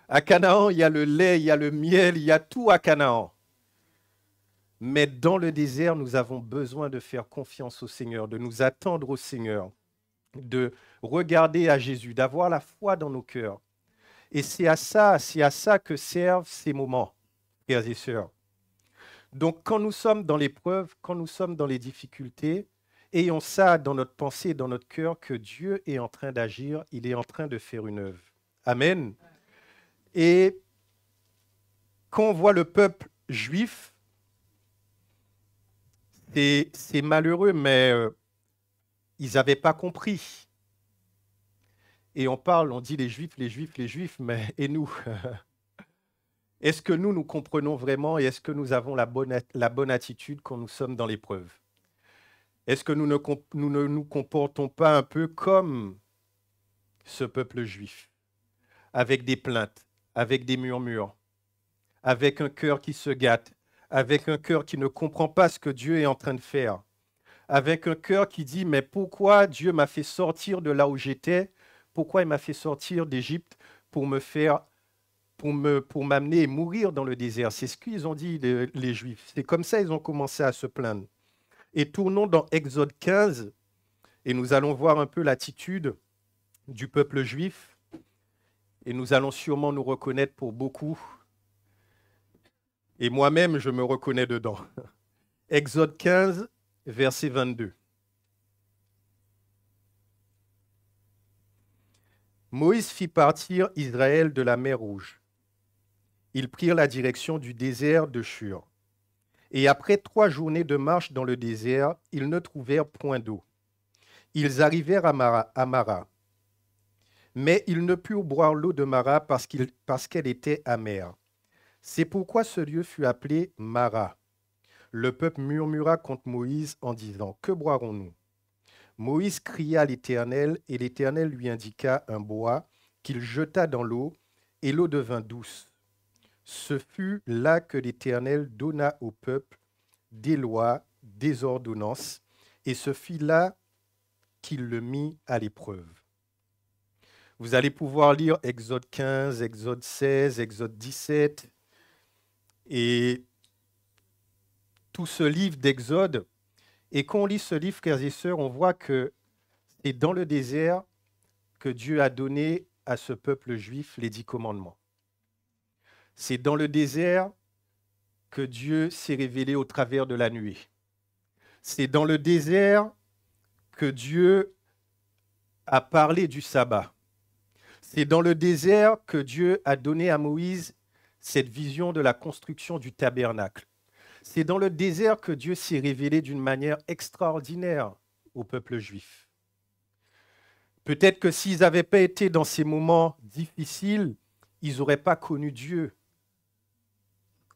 À Canaan, il y a le lait, il y a le miel, il y a tout à Canaan. Mais dans le désert, nous avons besoin de faire confiance au Seigneur, de nous attendre au Seigneur, de regarder à Jésus, d'avoir la foi dans nos cœurs. Et c'est à ça que servent ces moments, frères et sœurs. Donc, quand nous sommes dans l'épreuve, quand nous sommes dans les difficultés, ayons ça dans notre pensée, dans notre cœur, que Dieu est en train d'agir, il est en train de faire une œuvre. Amen. Et quand on voit le peuple juif, c'est malheureux, mais ils n'avaient pas compris. Et on dit les Juifs, mais et nous? Est-ce que nous comprenons vraiment et est-ce que nous avons la bonne attitude quand nous sommes dans l'épreuve? Est-ce que nous ne nous comportons pas un peu comme ce peuple juif, avec des plaintes, avec des murmures, avec un cœur qui se gâte, avec un cœur qui ne comprend pas ce que Dieu est en train de faire, avec un cœur qui dit « Mais pourquoi Dieu m'a fait sortir de là où j'étais? Pourquoi il m'a fait sortir d'Égypte pour m'amener et mourir dans le désert ?» C'est ce qu'ils ont dit, les Juifs. C'est comme ça qu'ils ont commencé à se plaindre. Et tournons dans Exode 15, et nous allons voir un peu l'attitude du peuple juif, et nous allons sûrement nous reconnaître pour beaucoup. Et moi-même, je me reconnais dedans. Exode 15, verset 22. Moïse fit partir Israël de la mer Rouge. Ils prirent la direction du désert de Shur. Et après 3 journées de marche dans le désert, ils ne trouvèrent point d'eau. Ils arrivèrent à Mara. Mais ils ne purent boire l'eau de Mara parce qu'elle était amère. C'est pourquoi ce lieu fut appelé Mara. Le peuple murmura contre Moïse en disant « Que boirons-nous » Moïse cria à l'Éternel, et l'Éternel lui indiqua un bois qu'il jeta dans l'eau, et l'eau devint douce. Ce fut là que l'Éternel donna au peuple des lois, des ordonnances, et ce fut là qu'il le mit à l'épreuve. Vous allez pouvoir lire Exode 15, Exode 16, Exode 17, et tout ce livre d'Exode. Et quand on lit ce livre, frères et sœurs, on voit que c'est dans le désert que Dieu a donné à ce peuple juif les 10 commandements. C'est dans le désert que Dieu s'est révélé au travers de la nuée. C'est dans le désert que Dieu a parlé du sabbat. C'est dans le désert que Dieu a donné à Moïse cette vision de la construction du tabernacle. C'est dans le désert que Dieu s'est révélé d'une manière extraordinaire au peuple juif. Peut-être que s'ils n'avaient pas été dans ces moments difficiles, ils n'auraient pas connu Dieu.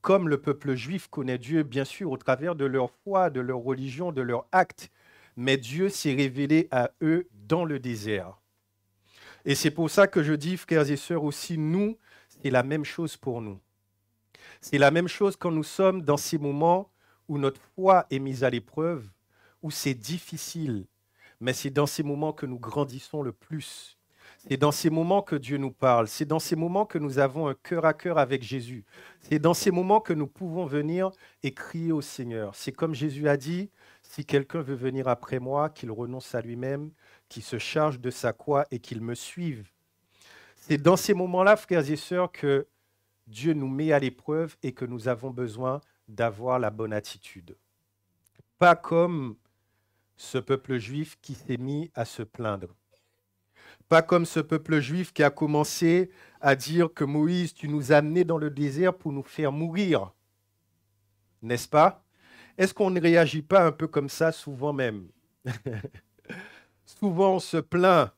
Comme le peuple juif connaît Dieu, bien sûr, au travers de leur foi, de leur religion, de leurs actes. Mais Dieu s'est révélé à eux dans le désert. Et c'est pour ça que je dis, frères et sœurs, aussi, nous, c'est la même chose pour nous. C'est la même chose quand nous sommes dans ces moments où notre foi est mise à l'épreuve, où c'est difficile, mais c'est dans ces moments que nous grandissons le plus. C'est dans ces moments que Dieu nous parle. C'est dans ces moments que nous avons un cœur à cœur avec Jésus. C'est dans ces moments que nous pouvons venir et crier au Seigneur. C'est comme Jésus a dit, si quelqu'un veut venir après moi, qu'il renonce à lui-même, qu'il se charge de sa croix et qu'il me suive. C'est dans ces moments-là, frères et sœurs, que Dieu nous met à l'épreuve et que nous avons besoin d'avoir la bonne attitude. Pas comme ce peuple juif qui s'est mis à se plaindre. Pas comme ce peuple juif qui a commencé à dire que Moïse, tu nous as amenés dans le désert pour nous faire mourir. N'est-ce pas? Est-ce qu'on ne réagit pas un peu comme ça souvent même? Souvent on se plaint.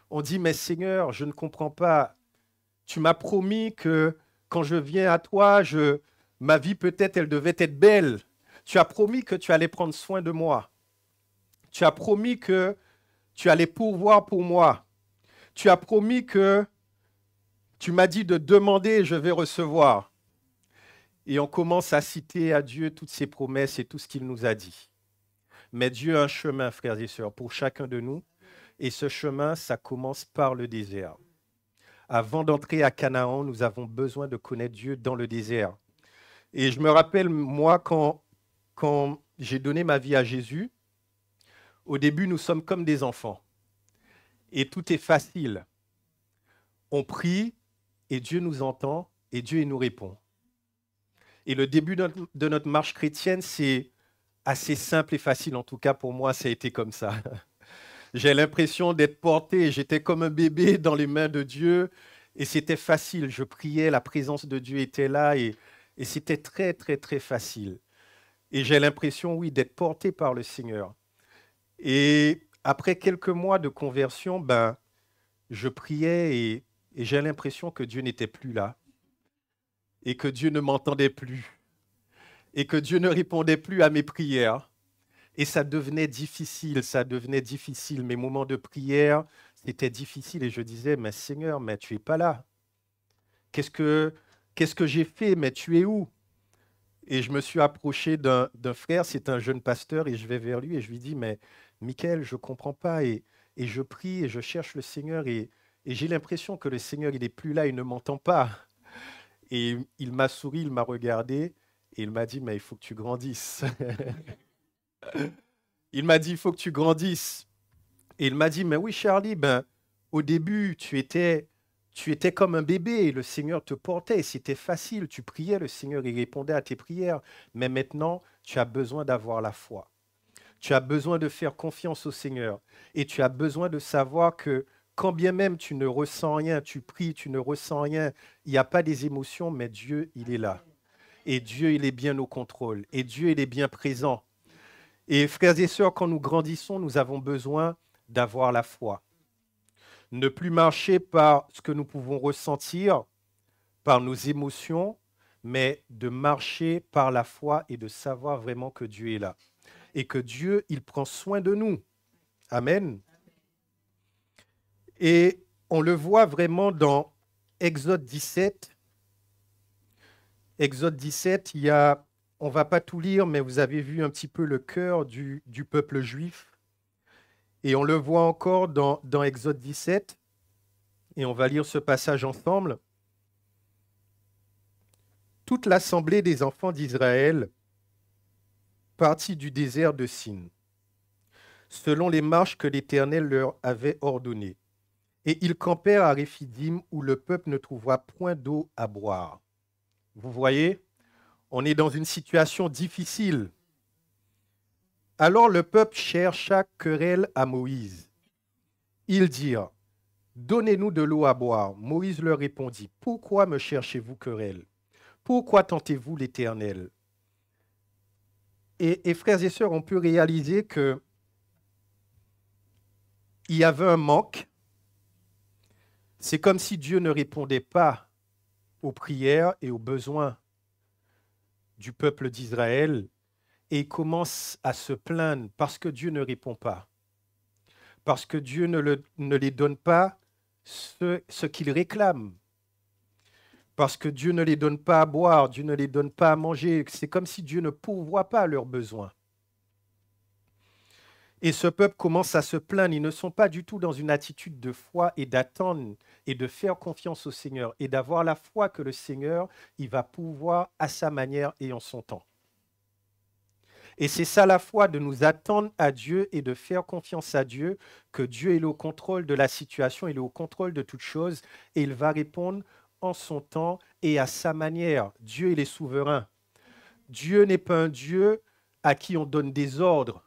On dit, mais Seigneur, je ne comprends pas. Tu m'as promis que quand je viens à toi, ma vie peut-être, elle devait être belle. Tu as promis que tu allais prendre soin de moi. Tu as promis que tu allais pourvoir pour moi. Tu as promis que tu m'as dit de demander et je vais recevoir. Et on commence à citer à Dieu toutes ses promesses et tout ce qu'il nous a dit. Mais Dieu a un chemin, frères et sœurs, pour chacun de nous. Et ce chemin, ça commence par le désert. Avant d'entrer à Canaan, nous avons besoin de connaître Dieu dans le désert. Et je me rappelle, moi, quand j'ai donné ma vie à Jésus, au début, nous sommes comme des enfants. Et tout est facile. On prie et Dieu nous entend et Dieu il nous répond. Et le début de notre marche chrétienne, c'est assez simple et facile. En tout cas, pour moi, ça a été comme ça. J'ai l'impression d'être porté. J'étais comme un bébé dans les mains de Dieu et c'était facile. Je priais, la présence de Dieu était là et c'était très, très, très facile. Et j'ai l'impression, oui, d'être porté par le Seigneur. Et après quelques mois de conversion, je priais et j'ai l'impression que Dieu n'était plus là et que Dieu ne m'entendait plus et que Dieu ne répondait plus à mes prières. Et ça devenait difficile. Mes moments de prière, c'était difficile et je disais, mais Seigneur, mais tu n'es pas là. Qu'est-ce que j'ai fait? Mais tu es où? Et je me suis approché d'un frère, c'est un jeune pasteur, et je vais vers lui et je lui dis, mais Michael, je ne comprends pas. Et je prie et je cherche le Seigneur et j'ai l'impression que le Seigneur, il n'est plus là, il ne m'entend pas. Et il m'a souri, il m'a regardé et il m'a dit, mais il faut que tu grandisses. Il m'a dit, il faut que tu grandisses. Et il m'a dit, mais oui Charlie, au début, tu étais comme un bébé, le Seigneur te portait, c'était facile, tu priais, le Seigneur il répondait à tes prières. Mais maintenant, tu as besoin d'avoir la foi. Tu as besoin de faire confiance au Seigneur. Et tu as besoin de savoir que quand bien même tu ne ressens rien, tu pries, tu ne ressens rien, il n'y a pas des émotions, mais Dieu, il est là. Et Dieu, il est bien au contrôle. Et Dieu, il est bien présent. Et frères et sœurs, quand nous grandissons, nous avons besoin d'avoir la foi. Ne plus marcher par ce que nous pouvons ressentir, par nos émotions, mais de marcher par la foi et de savoir vraiment que Dieu est là. Et que Dieu, il prend soin de nous. Amen. Et on le voit vraiment dans Exode 17. Exode 17, on ne va pas tout lire, mais vous avez vu un petit peu le cœur du peuple juif. Et on le voit encore dans Exode 17. Et on va lire ce passage ensemble. Toute l'assemblée des enfants d'Israël partit du désert de Sin, selon les marches que l'Éternel leur avait ordonnées. Et ils campèrent à Réphidim, où le peuple ne trouvera point d'eau à boire. Vous voyez, on est dans une situation difficile. Alors le peuple chercha querelle à Moïse. Ils dirent, « Donnez-nous de l'eau à boire. » Moïse leur répondit, « Pourquoi me cherchez-vous querelle? Pourquoi tentez-vous l'Éternel? » Et frères et sœurs, on peut réaliser qu'il y avait un manque. C'est comme si Dieu ne répondait pas aux prières et aux besoins du peuple d'Israël et il commence à se plaindre parce que Dieu ne répond pas, parce que Dieu ne les donne pas ce qu'ils réclament. Parce que Dieu ne les donne pas à boire, Dieu ne les donne pas à manger. C'est comme si Dieu ne pourvoit pas à leurs besoins. Et ce peuple commence à se plaindre. Ils ne sont pas du tout dans une attitude de foi et d'attendre et de faire confiance au Seigneur et d'avoir la foi que le Seigneur, il va pourvoir à sa manière et en son temps. Et c'est ça la foi, de nous attendre à Dieu et de faire confiance à Dieu, que Dieu est au contrôle de la situation, il est au contrôle de toutes choses et il va répondre en son temps et à sa manière. Dieu, il est souverain. Dieu n'est pas un Dieu à qui on donne des ordres.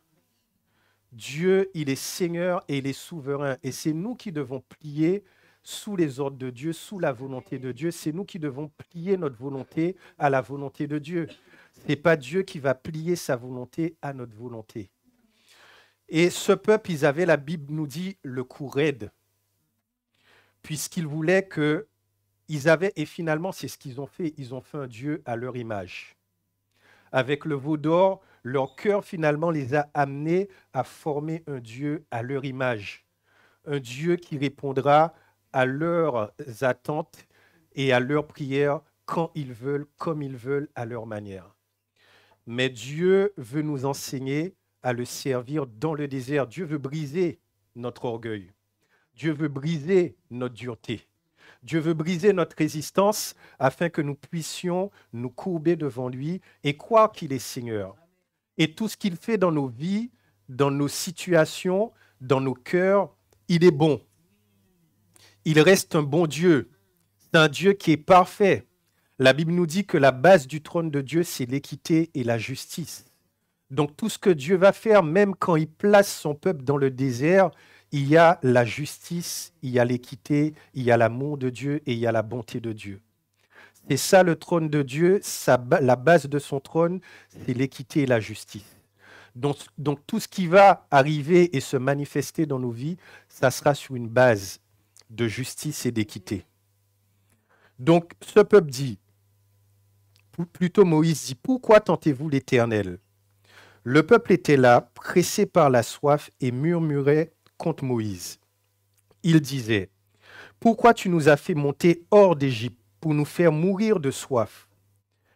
Dieu, il est Seigneur et il est souverain. Et c'est nous qui devons plier sous les ordres de Dieu, sous la volonté de Dieu. C'est nous qui devons plier notre volonté à la volonté de Dieu. Ce n'est pas Dieu qui va plier sa volonté à notre volonté. Et ce peuple, ils avaient, la Bible nous dit, le cou raide, puisqu'ils voulaient que... Ils avaient, et finalement, c'est ce qu'ils ont fait un Dieu à leur image. Avec le veau d'or, leur cœur finalement les a amenés à former un Dieu à leur image. Un Dieu qui répondra à leurs attentes et à leurs prières quand ils veulent, comme ils veulent, à leur manière. Mais Dieu veut nous enseigner à le servir dans le désert. Dieu veut briser notre orgueil. Dieu veut briser notre dureté. Dieu veut briser notre résistance afin que nous puissions nous courber devant lui et croire qu'il est Seigneur. Et tout ce qu'il fait dans nos vies, dans nos situations, dans nos cœurs, il est bon. Il reste un bon Dieu. C'est un Dieu qui est parfait. La Bible nous dit que la base du trône de Dieu, c'est l'équité et la justice. Donc tout ce que Dieu va faire, même quand il place son peuple dans le désert, il y a la justice, il y a l'équité, il y a l'amour de Dieu et il y a la bonté de Dieu. C'est ça le trône de Dieu, la base de son trône, c'est l'équité et la justice. Donc tout ce qui va arriver et se manifester dans nos vies, ça sera sur une base de justice et d'équité. Donc ce peuple dit, plutôt Moïse dit, pourquoi tentez-vous l'Éternel ? Le peuple était là, pressé par la soif et murmurait contre Moïse. Il disait, pourquoi tu nous as fait monter hors d'Égypte pour nous faire mourir de soif,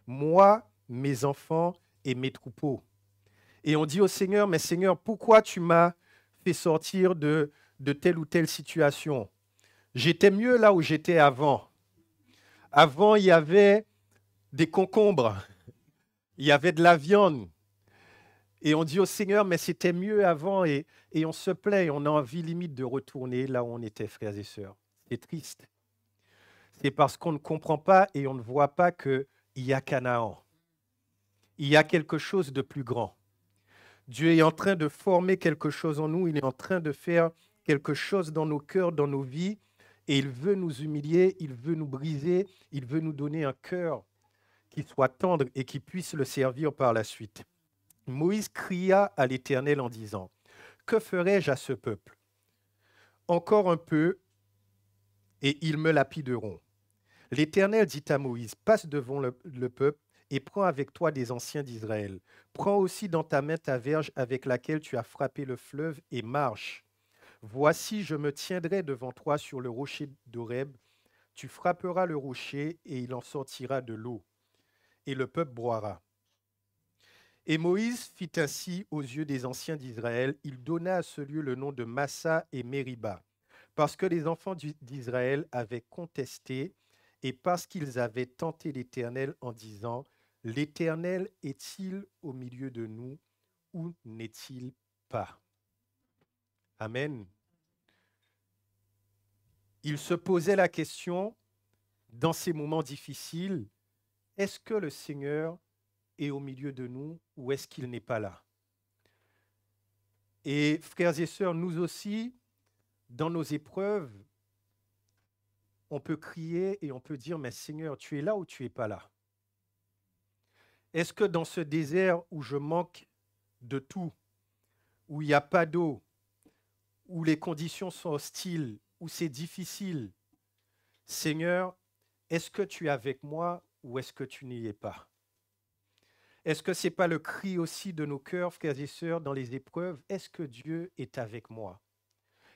moi, mes enfants et mes troupeaux? Et on dit au Seigneur, mais Seigneur, pourquoi tu m'as fait sortir de telle ou telle situation? J'étais mieux là où j'étais avant. Avant, il y avait des concombres, il y avait de la viande. Et on dit au Seigneur, mais c'était mieux avant, et on se plaint, on a envie limite de retourner là où on était, frères et sœurs. C'est triste. C'est parce qu'on ne comprend pas et on ne voit pas qu'il y a Canaan. Il y a quelque chose de plus grand. Dieu est en train de former quelque chose en nous, il est en train de faire quelque chose dans nos cœurs, dans nos vies, et il veut nous humilier, il veut nous briser, il veut nous donner un cœur qui soit tendre et qui puisse le servir par la suite. Moïse cria à l'Éternel en disant, « Que ferai-je à ce peuple? Encore un peu, et ils me lapideront. » L'Éternel dit à Moïse, « Passe devant le peuple et prends avec toi des anciens d'Israël. Prends aussi dans ta main ta verge avec laquelle tu as frappé le fleuve et marche. Voici, je me tiendrai devant toi sur le rocher d'Horeb. Tu frapperas le rocher et il en sortira de l'eau. Et le peuple boira. » Et Moïse fit ainsi aux yeux des anciens d'Israël. Il donna à ce lieu le nom de Massa et Mériba, parce que les enfants d'Israël avaient contesté et parce qu'ils avaient tenté l'Éternel en disant, « L'Éternel est-il au milieu de nous ou n'est-il pas ?» Amen. Il se posait la question, dans ces moments difficiles, est-ce que le Seigneur est au milieu de nous ou est-ce qu'il n'est pas là? Et frères et sœurs, nous aussi, dans nos épreuves, on peut crier et on peut dire, mais Seigneur, tu es là ou tu n'es pas là? Est-ce que dans ce désert où je manque de tout, où il n'y a pas d'eau, où les conditions sont hostiles, où c'est difficile, Seigneur, est-ce que tu es avec moi ou est-ce que tu n'y es pas? Est-ce que ce n'est pas le cri aussi de nos cœurs, frères et sœurs, dans les épreuves? Est-ce que Dieu est avec moi?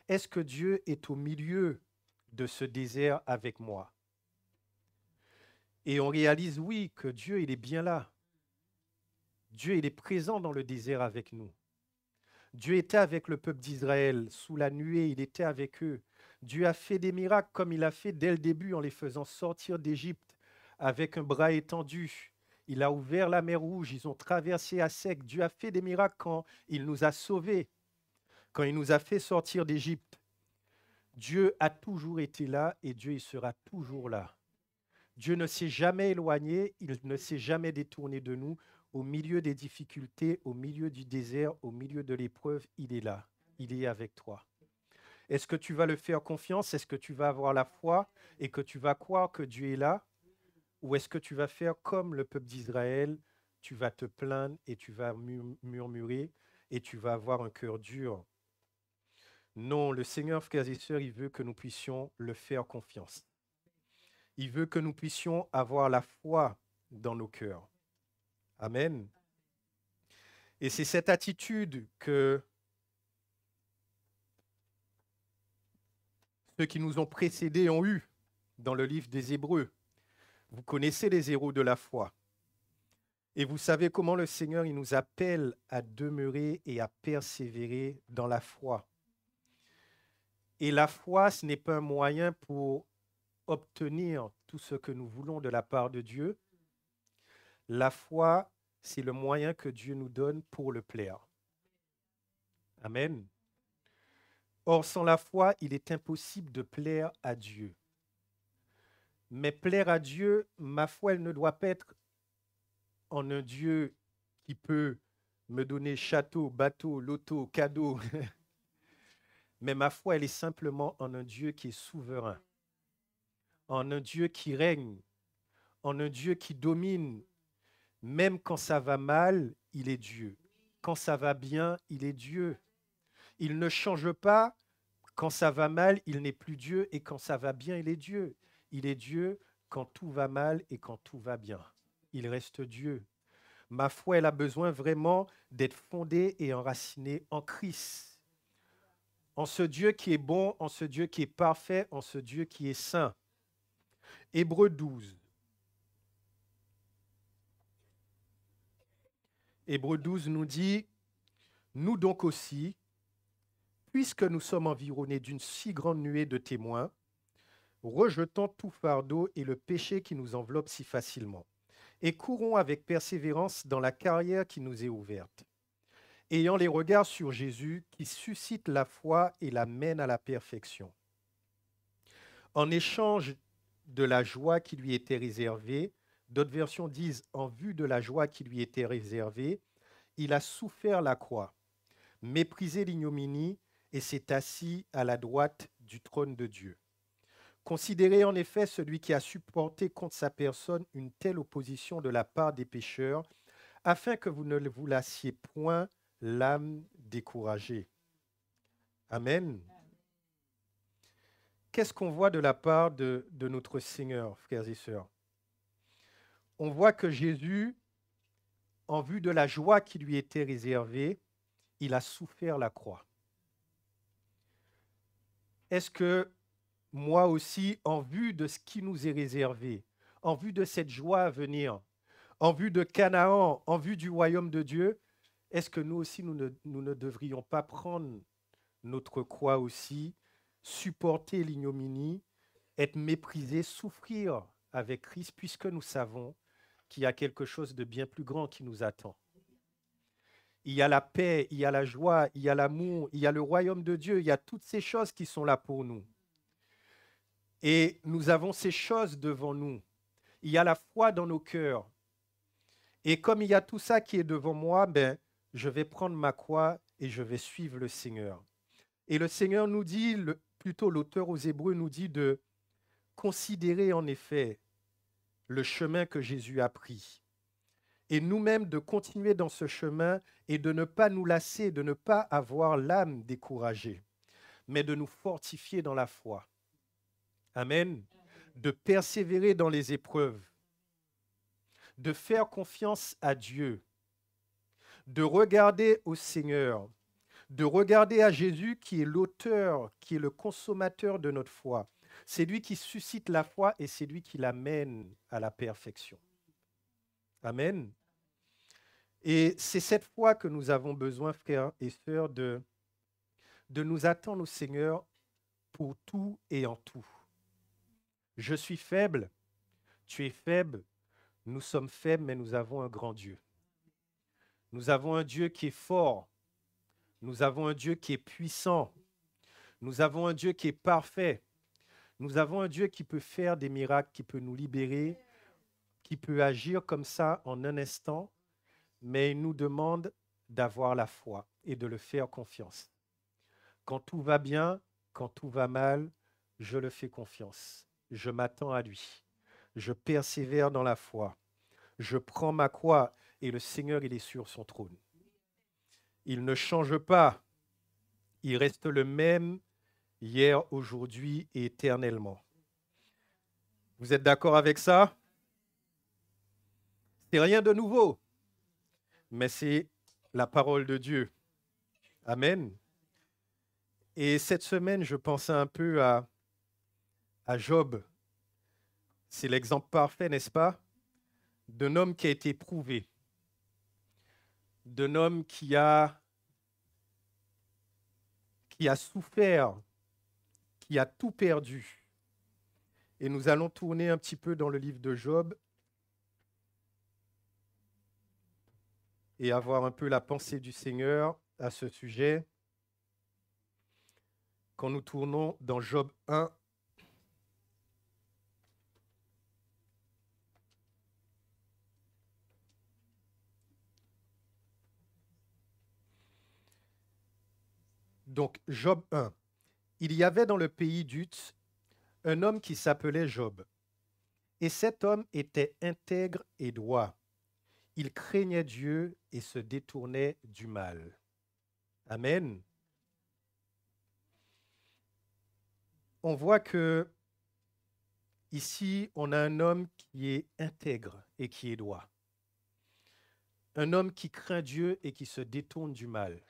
Est-ce que Dieu est au milieu de ce désert avec moi. Et on réalise, oui, que Dieu, il est bien là. Dieu, il est présent dans le désert avec nous. Dieu était avec le peuple d'Israël, sous la nuée, il était avec eux. Dieu a fait des miracles comme il a fait dès le début en les faisant sortir d'Égypte avec un bras étendu. Il a ouvert la mer Rouge, ils ont traversé à sec. Dieu a fait des miracles quand il nous a sauvés, quand il nous a fait sortir d'Égypte. Dieu a toujours été là et Dieu il sera toujours là. Dieu ne s'est jamais éloigné, il ne s'est jamais détourné de nous. Au milieu des difficultés, au milieu du désert, au milieu de l'épreuve, il est là, il est avec toi. Est-ce que tu vas le faire confiance? Est-ce que tu vas avoir la foi et que tu vas croire que Dieu est là? Ou est-ce que tu vas faire comme le peuple d'Israël? Tu vas te plaindre et tu vas murmurer et tu vas avoir un cœur dur. Non, le Seigneur, frères et sœurs, il veut que nous puissions le faire confiance. Il veut que nous puissions avoir la foi dans nos cœurs. Amen. Et c'est cette attitude que ceux qui nous ont précédés ont eue dans le livre des Hébreux. Vous connaissez les héros de la foi. Et vous savez comment le Seigneur il nous appelle à demeurer et à persévérer dans la foi. Et la foi, ce n'est pas un moyen pour obtenir tout ce que nous voulons de la part de Dieu. La foi, c'est le moyen que Dieu nous donne pour le plaire. Amen. Or, sans la foi, il est impossible de plaire à Dieu. Mais plaire à Dieu, ma foi, elle ne doit pas être en un Dieu qui peut me donner château, bateau, loto, cadeau. Mais ma foi, elle est simplement en un Dieu qui est souverain, en un Dieu qui règne, en un Dieu qui domine. Même quand ça va mal, il est Dieu. Quand ça va bien, il est Dieu. Il ne change pas. Quand ça va mal, il n'est plus Dieu. Et quand ça va bien, il est Dieu. Il est Dieu quand tout va mal et quand tout va bien. Il reste Dieu. Ma foi, elle a besoin vraiment d'être fondée et enracinée en Christ. En ce Dieu qui est bon, en ce Dieu qui est parfait, en ce Dieu qui est saint. Hébreux 12. Hébreux 12 nous dit, « Nous donc aussi, puisque nous sommes environnés d'une si grande nuée de témoins, rejetons tout fardeau et le péché qui nous enveloppe si facilement, et courons avec persévérance dans la carrière qui nous est ouverte, ayant les regards sur Jésus qui suscite la foi et la mène à la perfection. En échange de la joie qui lui était réservée, d'autres versions disent « en vue de la joie qui lui était réservée, il a souffert la croix, méprisé l'ignominie et s'est assis à la droite du trône de Dieu. Considérez en effet celui qui a supporté contre sa personne une telle opposition de la part des pécheurs, afin que vous ne vous lassiez point l'âme découragée. » Amen. Qu'est-ce qu'on voit de la part de notre Seigneur, frères et sœurs? On voit que Jésus, en vue de la joie qui lui était réservée, il a souffert la croix. Est-ce que moi aussi, en vue de ce qui nous est réservé, en vue de cette joie à venir, en vue de Canaan, en vue du royaume de Dieu, est-ce que nous aussi, nous ne devrions pas prendre notre croix aussi, supporter l'ignominie, être méprisés, souffrir avec Christ, puisque nous savons qu'il y a quelque chose de bien plus grand qui nous attend. Il y a la paix, il y a la joie, il y a l'amour, il y a le royaume de Dieu, il y a toutes ces choses qui sont là pour nous. Et nous avons ces choses devant nous. Il y a la foi dans nos cœurs. Et comme il y a tout ça qui est devant moi, je vais prendre ma croix et je vais suivre le Seigneur. Et le Seigneur nous dit, plutôt l'auteur aux Hébreux nous dit de considérer en effet le chemin que Jésus a pris. Et nous-mêmes de continuer dans ce chemin et de ne pas nous lasser, de ne pas avoir l'âme découragée, mais de nous fortifier dans la foi. Amen. De persévérer dans les épreuves, de faire confiance à Dieu, de regarder au Seigneur, de regarder à Jésus qui est l'auteur, qui est le consommateur de notre foi, C'est lui qui suscite la foi et c'est lui qui l'amène à la perfection. Amen. Et c'est cette foi que nous avons besoin, frères et sœurs, de nous attendre au Seigneur pour tout et en tout. Je suis faible, tu es faible, nous sommes faibles, mais nous avons un grand Dieu. Nous avons un Dieu qui est fort, nous avons un Dieu qui est puissant, nous avons un Dieu qui est parfait, nous avons un Dieu qui peut faire des miracles, qui peut nous libérer, qui peut agir comme ça en un instant, mais il nous demande d'avoir la foi et de le faire confiance. Quand tout va bien, quand tout va mal, je le fais confiance. Je m'attends à lui. Je persévère dans la foi. Je prends ma croix et le Seigneur, il est sur son trône. Il ne change pas. Il reste le même hier, aujourd'hui et éternellement. Vous êtes d'accord avec ça? C'est rien de nouveau, mais c'est la parole de Dieu. Amen. Et cette semaine, je pensais un peu à Job. C'est l'exemple parfait, n'est-ce pas? D'un homme qui a été éprouvé, d'un homme qui a souffert, qui a tout perdu. Et nous allons tourner un petit peu dans le livre de Job et avoir un peu la pensée du Seigneur à ce sujet. Quand nous tournons dans Job 1, donc Job 1. Il y avait dans le pays d'Uz un homme qui s'appelait Job. Et cet homme était intègre et droit. Il craignait Dieu et se détournait du mal. Amen. On voit que ici, on a un homme qui est intègre et qui est droit. Un homme qui craint Dieu et qui se détourne du mal.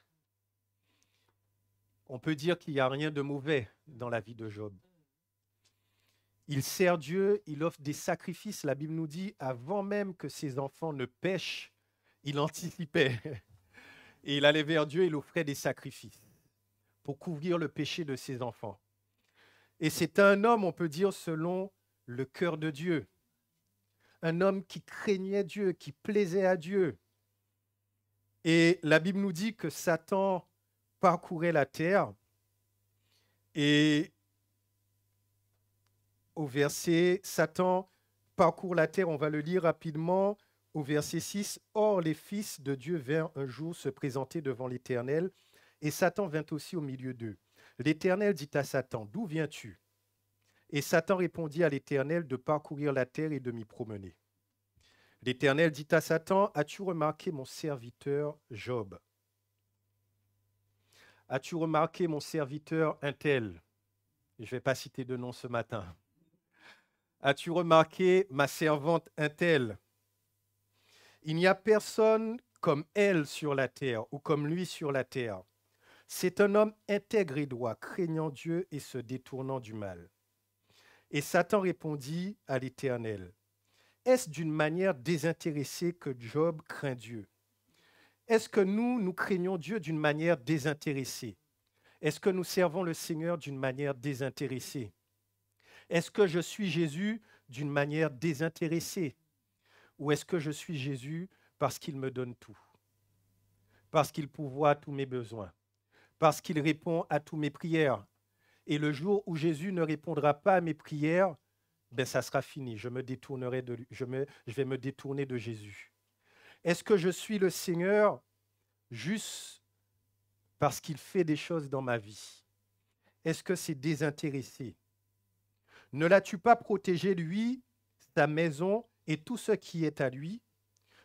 On peut dire qu'il n'y a rien de mauvais dans la vie de Job. Il sert Dieu, il offre des sacrifices. La Bible nous dit, avant même que ses enfants ne pêchent, il anticipait. Et il allait vers Dieu, il offrait des sacrifices pour couvrir le péché de ses enfants. Et c'est un homme, on peut dire, selon le cœur de Dieu. Un homme qui craignait Dieu, qui plaisait à Dieu. Et la Bible nous dit que Satan parcourait la terre. Et au verset, Satan parcourt la terre, on va le lire rapidement, au verset 6. Or, les fils de Dieu vinrent un jour se présenter devant l'Éternel, et Satan vint aussi au milieu d'eux. L'Éternel dit à Satan, d'où viens-tu? Et Satan répondit à l'Éternel de parcourir la terre et de m'y promener. L'Éternel dit à Satan, as-tu remarqué mon serviteur Job? As-tu remarqué mon serviteur un tel? Je ne vais pas citer de nom ce matin. As-tu remarqué ma servante un tel? Il n'y a personne comme elle sur la terre ou comme lui sur la terre. C'est un homme intègre et droit, craignant Dieu et se détournant du mal. Et Satan répondit à l'Éternel, est-ce d'une manière désintéressée que Job craint Dieu? Est-ce que nous craignons Dieu d'une manière désintéressée? Est-ce que nous servons le Seigneur d'une manière désintéressée? Est-ce que je suis Jésus d'une manière désintéressée? Ou est-ce que je suis Jésus parce qu'il me donne tout? Parce qu'il pourvoit à tous mes besoins? Parce qu'il répond à toutes mes prières? Et le jour où Jésus ne répondra pas à mes prières, ben ça sera fini, je vais me détourner de Jésus. Est-ce que je suis le Seigneur juste parce qu'il fait des choses dans ma vie? Est-ce que c'est désintéressé? Ne l'as-tu pas protégé, lui, sa maison et tout ce qui est à lui?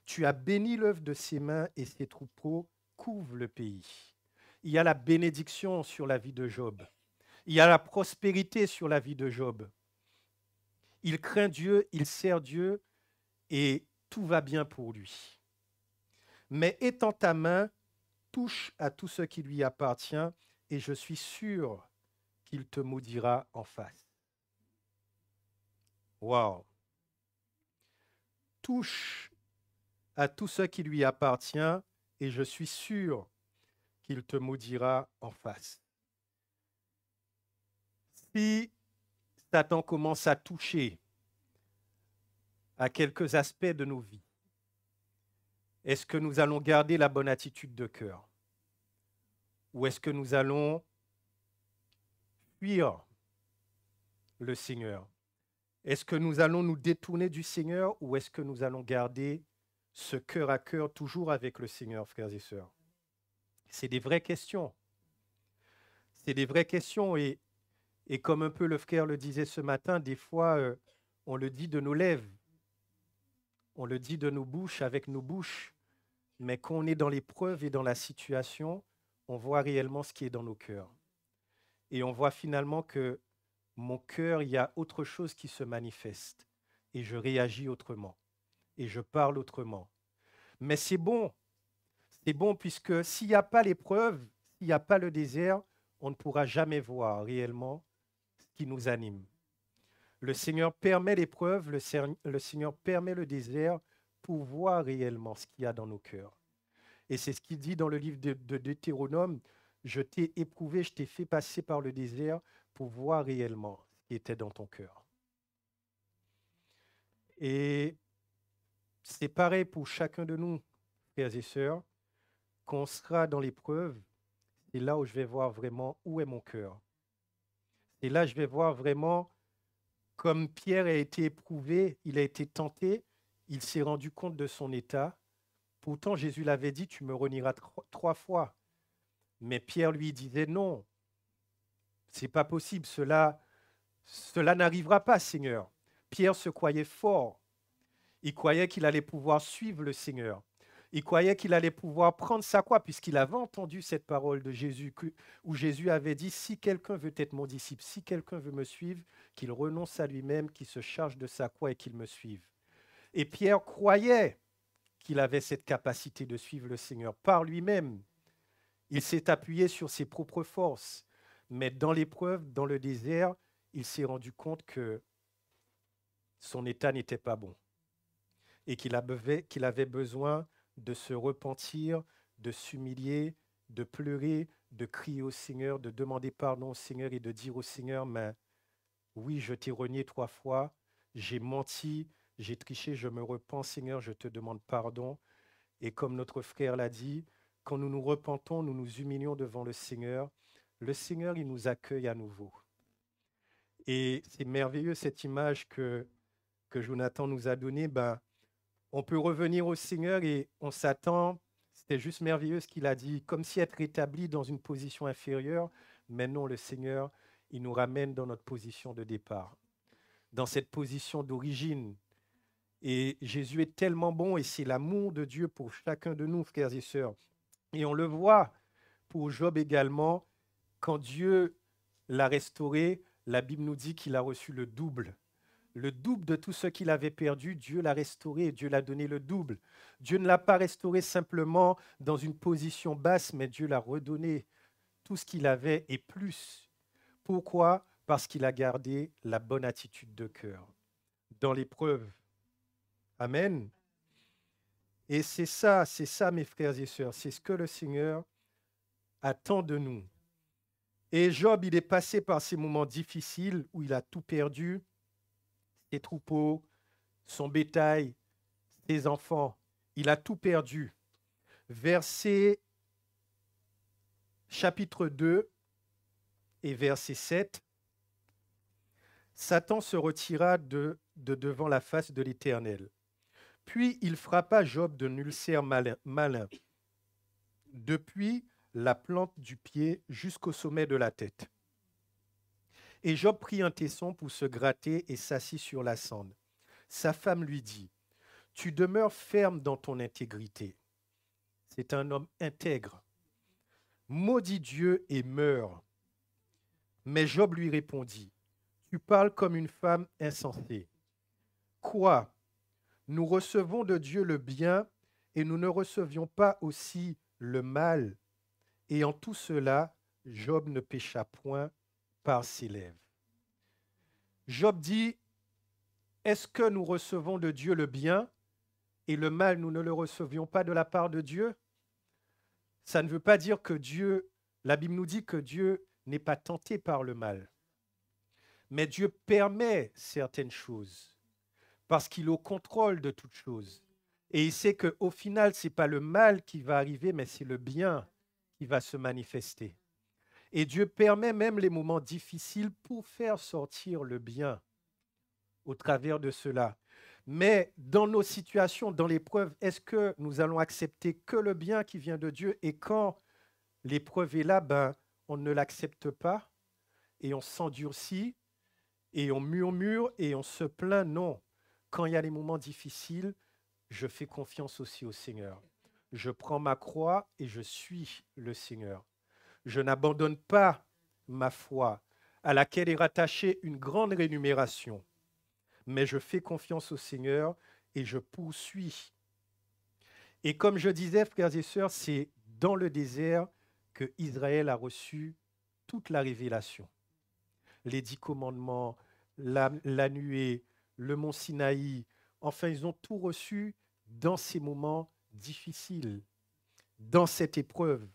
Tu as béni l'œuvre de ses mains et ses troupeaux couvrent le pays. Il y a la bénédiction sur la vie de Job. Il y a la prospérité sur la vie de Job. Il craint Dieu, il sert Dieu et tout va bien pour lui. Mais étends ta main, touche à tout ce qui lui appartient et je suis sûr qu'il te maudira en face. Waouh! Touche à tout ce qui lui appartient et je suis sûr qu'il te maudira en face. Si Satan commence à toucher à quelques aspects de nos vies, est-ce que nous allons garder la bonne attitude de cœur? Ou est-ce que nous allons fuir le Seigneur? Est-ce que nous allons nous détourner du Seigneur ou est-ce que nous allons garder ce cœur à cœur toujours avec le Seigneur, frères et sœurs? C'est des vraies questions. C'est des vraies questions et comme un peu le frère le disait ce matin, des fois, on le dit de nos lèvres, on le dit de nos bouches, avec nos bouches, mais quand on est dans l'épreuve et dans la situation, on voit réellement ce qui est dans nos cœurs. Et on voit finalement que mon cœur, il y a autre chose qui se manifeste et je réagis autrement et je parle autrement. Mais c'est bon puisque s'il n'y a pas l'épreuve, s'il n'y a pas le désert, on ne pourra jamais voir réellement ce qui nous anime. Le Seigneur permet l'épreuve, le Seigneur permet le désert pour voir réellement ce qu'il y a dans nos cœurs. Et c'est ce qu'il dit dans le livre de Deutéronome, je t'ai éprouvé, je t'ai fait passer par le désert pour voir réellement ce qui était dans ton cœur. Et c'est pareil pour chacun de nous, frères et sœurs, quand on sera dans l'épreuve, c'est là où je vais voir vraiment où est mon cœur. Et là, je vais voir vraiment, comme Pierre a été éprouvé, il a été tenté, il s'est rendu compte de son état. Pourtant, Jésus l'avait dit, tu me renieras 3 fois. Mais Pierre lui disait, non, c'est pas possible, cela n'arrivera pas, Seigneur. Pierre se croyait fort. Il croyait qu'il allait pouvoir suivre le Seigneur. Il croyait qu'il allait pouvoir prendre sa croix, puisqu'il avait entendu cette parole de Jésus, où Jésus avait dit, si quelqu'un veut être mon disciple, si quelqu'un veut me suivre, qu'il renonce à lui-même, qu'il se charge de sa croix et qu'il me suive. Et Pierre croyait qu'il avait cette capacité de suivre le Seigneur par lui-même. Il s'est appuyé sur ses propres forces, mais dans l'épreuve, dans le désert, il s'est rendu compte que son état n'était pas bon et qu'il avait besoin de se repentir, de s'humilier, de pleurer, de crier au Seigneur, de demander pardon au Seigneur et de dire au Seigneur, mais oui, je t'ai renié 3 fois, j'ai menti, j'ai triché, je me repens, Seigneur, je te demande pardon. Et comme notre frère l'a dit, quand nous nous repentons, nous nous humilions devant le Seigneur, il nous accueille à nouveau. Et c'est merveilleux cette image que Jonathan nous a donnée. On peut revenir au Seigneur et on s'attend, c'était juste merveilleux ce qu'il a dit, comme si être établi dans une position inférieure, mais non, le Seigneur, il nous ramène dans notre position de départ, dans cette position d'origine. Et Jésus est tellement bon et c'est l'amour de Dieu pour chacun de nous, frères et sœurs. Et on le voit pour Job également, quand Dieu l'a restauré, la Bible nous dit qu'il a reçu le double. Le double de tout ce qu'il avait perdu, Dieu l'a restauré et Dieu l'a donné le double. Dieu ne l'a pas restauré simplement dans une position basse, mais Dieu l'a redonné tout ce qu'il avait et plus. Pourquoi? Parce qu'il a gardé la bonne attitude de cœur dans l'épreuve. Amen. Et c'est ça, mes frères et sœurs, c'est ce que le Seigneur attend de nous. Et Job, il est passé par ces moments difficiles où il a tout perdu, ses troupeaux, son bétail, ses enfants. Il a tout perdu. Verset chapitre 2 et verset 7. Satan se retira de devant la face de l'Éternel. Puis il frappa Job d'un ulcère malin, depuis la plante du pied jusqu'au sommet de la tête. Et Job prit un tesson pour se gratter et s'assit sur la cendre. Sa femme lui dit, « Tu demeures ferme dans ton intégrité. » C'est un homme intègre. « Maudis Dieu et meurs. » Mais Job lui répondit, « Tu parles comme une femme insensée. Quoi? Nous recevons de Dieu le bien et nous ne recevions pas aussi le mal. » Et en tout cela, Job ne pécha point par ses lèvres. Job dit, est-ce que nous recevons de Dieu le bien et le mal, nous ne le recevions pas de la part de Dieu? Ça ne veut pas dire que Dieu, la Bible nous dit que Dieu n'est pas tenté par le mal. Mais Dieu permet certaines choses parce qu'il est au contrôle de toutes choses. Et il sait qu'au final, ce n'est pas le mal qui va arriver, mais c'est le bien qui va se manifester. Et Dieu permet même les moments difficiles pour faire sortir le bien au travers de cela. Mais dans nos situations, dans l'épreuve, est-ce que nous allons accepter que le bien qui vient de Dieu? Et quand l'épreuve est là, on ne l'accepte pas et on s'endurcit et on murmure et on se plaint? Non. Quand il y a les moments difficiles, je fais confiance aussi au Seigneur. Je prends ma croix et je suis le Seigneur. Je n'abandonne pas ma foi, à laquelle est rattachée une grande rémunération. Mais je fais confiance au Seigneur et je poursuis. Et comme je disais, frères et sœurs, c'est dans le désert que Israël a reçu toute la révélation. Les 10 commandements, la nuée, le mont Sinaï, enfin, ils ont tout reçu dans ces moments difficiles, dans cette épreuve.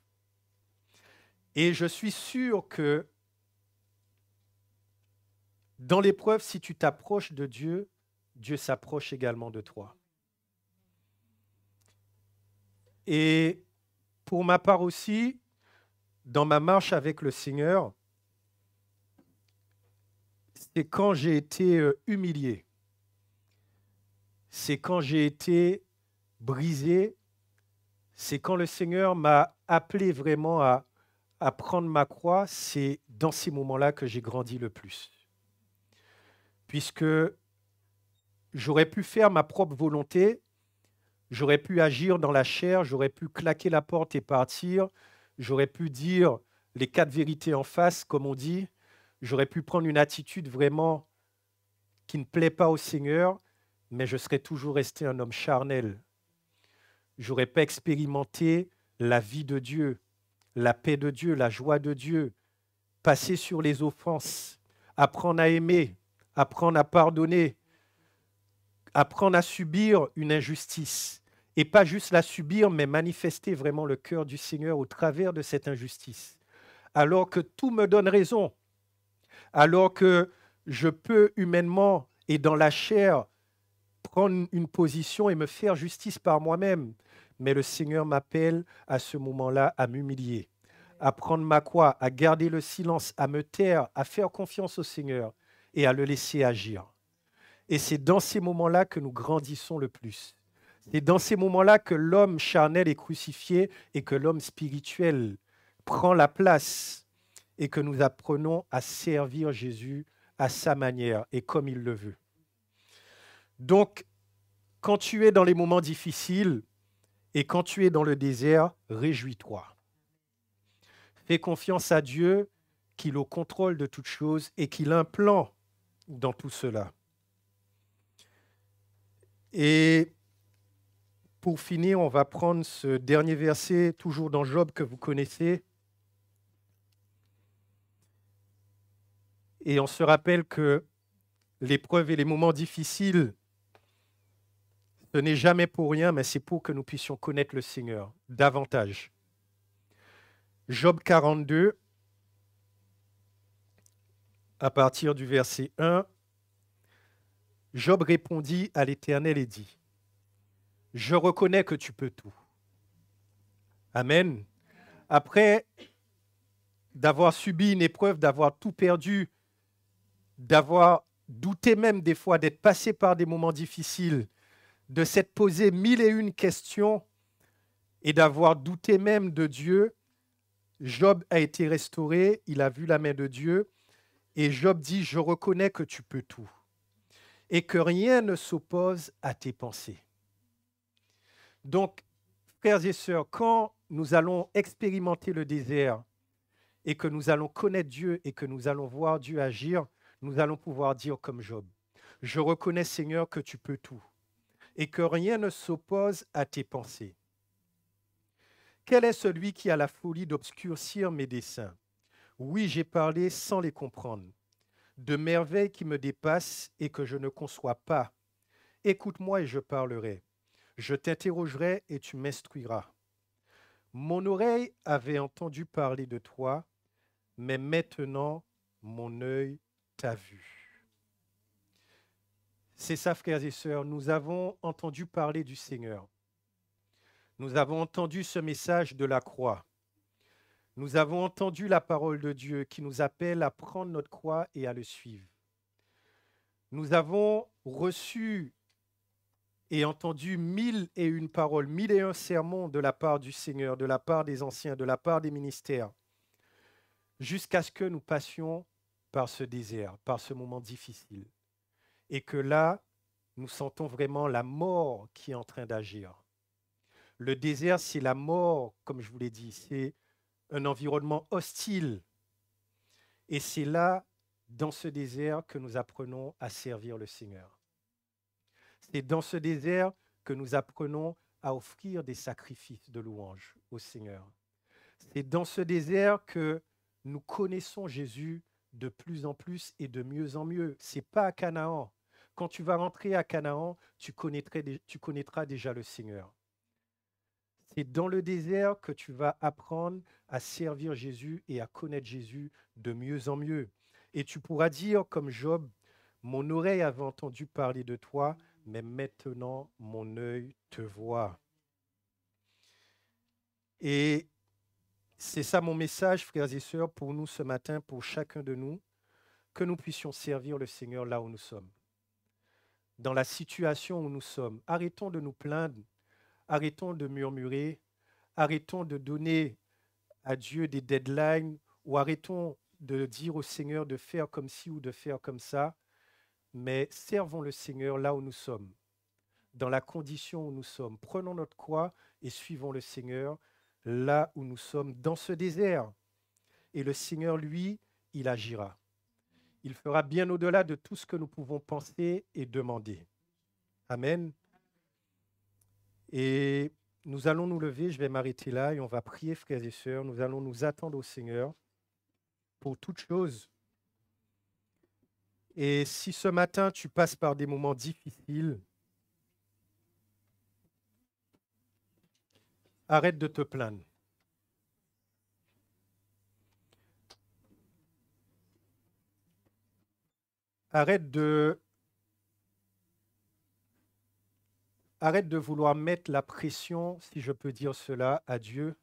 Et je suis sûr que dans l'épreuve, si tu t'approches de Dieu, Dieu s'approche également de toi. Et pour ma part aussi, dans ma marche avec le Seigneur, c'est quand j'ai été humilié, c'est quand j'ai été brisé, c'est quand le Seigneur m'a appelé vraiment à prendre ma croix, c'est dans ces moments-là que j'ai grandi le plus. Puisque j'aurais pu faire ma propre volonté, j'aurais pu agir dans la chair, j'aurais pu claquer la porte et partir, j'aurais pu dire les 4 vérités en face, comme on dit, j'aurais pu prendre une attitude vraiment qui ne plaît pas au Seigneur, mais je serais toujours resté un homme charnel. J'aurais pas expérimenté la vie de Dieu, la paix de Dieu, la joie de Dieu, passer sur les offenses, apprendre à aimer, apprendre à pardonner, apprendre à subir une injustice. Et pas juste la subir, mais manifester vraiment le cœur du Seigneur au travers de cette injustice. Alors que tout me donne raison, alors que je peux humainement et dans la chair prendre une position et me faire justice par moi-même. Mais le Seigneur m'appelle à ce moment-là à m'humilier, à prendre ma croix, à garder le silence, à me taire, à faire confiance au Seigneur et à le laisser agir. Et c'est dans ces moments-là que nous grandissons le plus. C'est dans ces moments-là que l'homme charnel est crucifié et que l'homme spirituel prend la place et que nous apprenons à servir Jésus à sa manière et comme il le veut. Donc, quand tu es dans les moments difficiles et quand tu es dans le désert, réjouis-toi. Fais confiance à Dieu qu'il est au contrôle de toutes choses et qu'il a un plan dans tout cela. Et pour finir, on va prendre ce dernier verset, toujours dans Job, que vous connaissez. Et on se rappelle que l'épreuve et les moments difficiles, ce n'est jamais pour rien, mais c'est pour que nous puissions connaître le Seigneur davantage. Job 42, à partir du verset 1, Job répondit à l'Éternel et dit, « Je reconnais que tu peux tout. » Amen. Après d'avoir subi une épreuve, d'avoir tout perdu, d'avoir douté même des fois, d'être passé par des moments difficiles, de s'être posé 1001 questions et d'avoir douté même de Dieu, Job a été restauré, il a vu la main de Dieu et Job dit, « Je reconnais que tu peux tout et que rien ne s'oppose à tes pensées. » Donc, frères et sœurs, quand nous allons expérimenter le désert et que nous allons connaître Dieu et que nous allons voir Dieu agir, nous allons pouvoir dire comme Job, « Je reconnais, Seigneur, que tu peux tout et que rien ne s'oppose à tes pensées. Quel est celui qui a la folie d'obscurcir mes desseins? Oui, j'ai parlé sans les comprendre. de merveilles qui me dépassent et que je ne conçois pas. Écoute-moi et je parlerai. Je t'interrogerai et tu m'instruiras. Mon oreille avait entendu parler de toi, mais maintenant mon œil t'a vu. C'est ça, frères et sœurs, nous avons entendu parler du Seigneur. Nous avons entendu ce message de la croix. Nous avons entendu la parole de Dieu qui nous appelle à prendre notre croix et à le suivre. Nous avons reçu et entendu 1001 paroles, 1001 sermons de la part du Seigneur, de la part des anciens, de la part des ministères, jusqu'à ce que nous passions par ce désert, par ce moment difficile. Et que là, nous sentons vraiment la mort qui est en train d'agir. Le désert, c'est la mort, comme je vous l'ai dit, c'est un environnement hostile. Et c'est là, dans ce désert, que nous apprenons à servir le Seigneur. C'est dans ce désert que nous apprenons à offrir des sacrifices de louange au Seigneur. C'est dans ce désert que nous connaissons Jésus de plus en plus et de mieux en mieux. Ce n'est pas à Canaan. Quand tu vas rentrer à Canaan, tu connaîtras déjà le Seigneur. C'est dans le désert que tu vas apprendre à servir Jésus et à connaître Jésus de mieux en mieux. Et tu pourras dire comme Job, « Mon oreille avait entendu parler de toi, mais maintenant mon œil te voit. » Et c'est ça mon message, frères et sœurs, pour nous ce matin, pour chacun de nous, que nous puissions servir le Seigneur là où nous sommes. Dans la situation où nous sommes, arrêtons de nous plaindre, arrêtons de murmurer, arrêtons de donner à Dieu des deadlines ou arrêtons de dire au Seigneur de faire comme ci ou de faire comme ça, mais servons le Seigneur là où nous sommes, dans la condition où nous sommes. Prenons notre croix et suivons le Seigneur là où nous sommes, dans ce désert. Et le Seigneur, lui, il agira. Il fera bien au-delà de tout ce que nous pouvons penser et demander. Amen. Et nous allons nous lever, je vais m'arrêter là et on va prier, frères et sœurs. Nous allons nous attendre au Seigneur pour toutes choses. Et si ce matin tu passes par des moments difficiles, arrête de te plaindre. Arrête de vouloir mettre la pression, si je peux dire cela, à Dieu,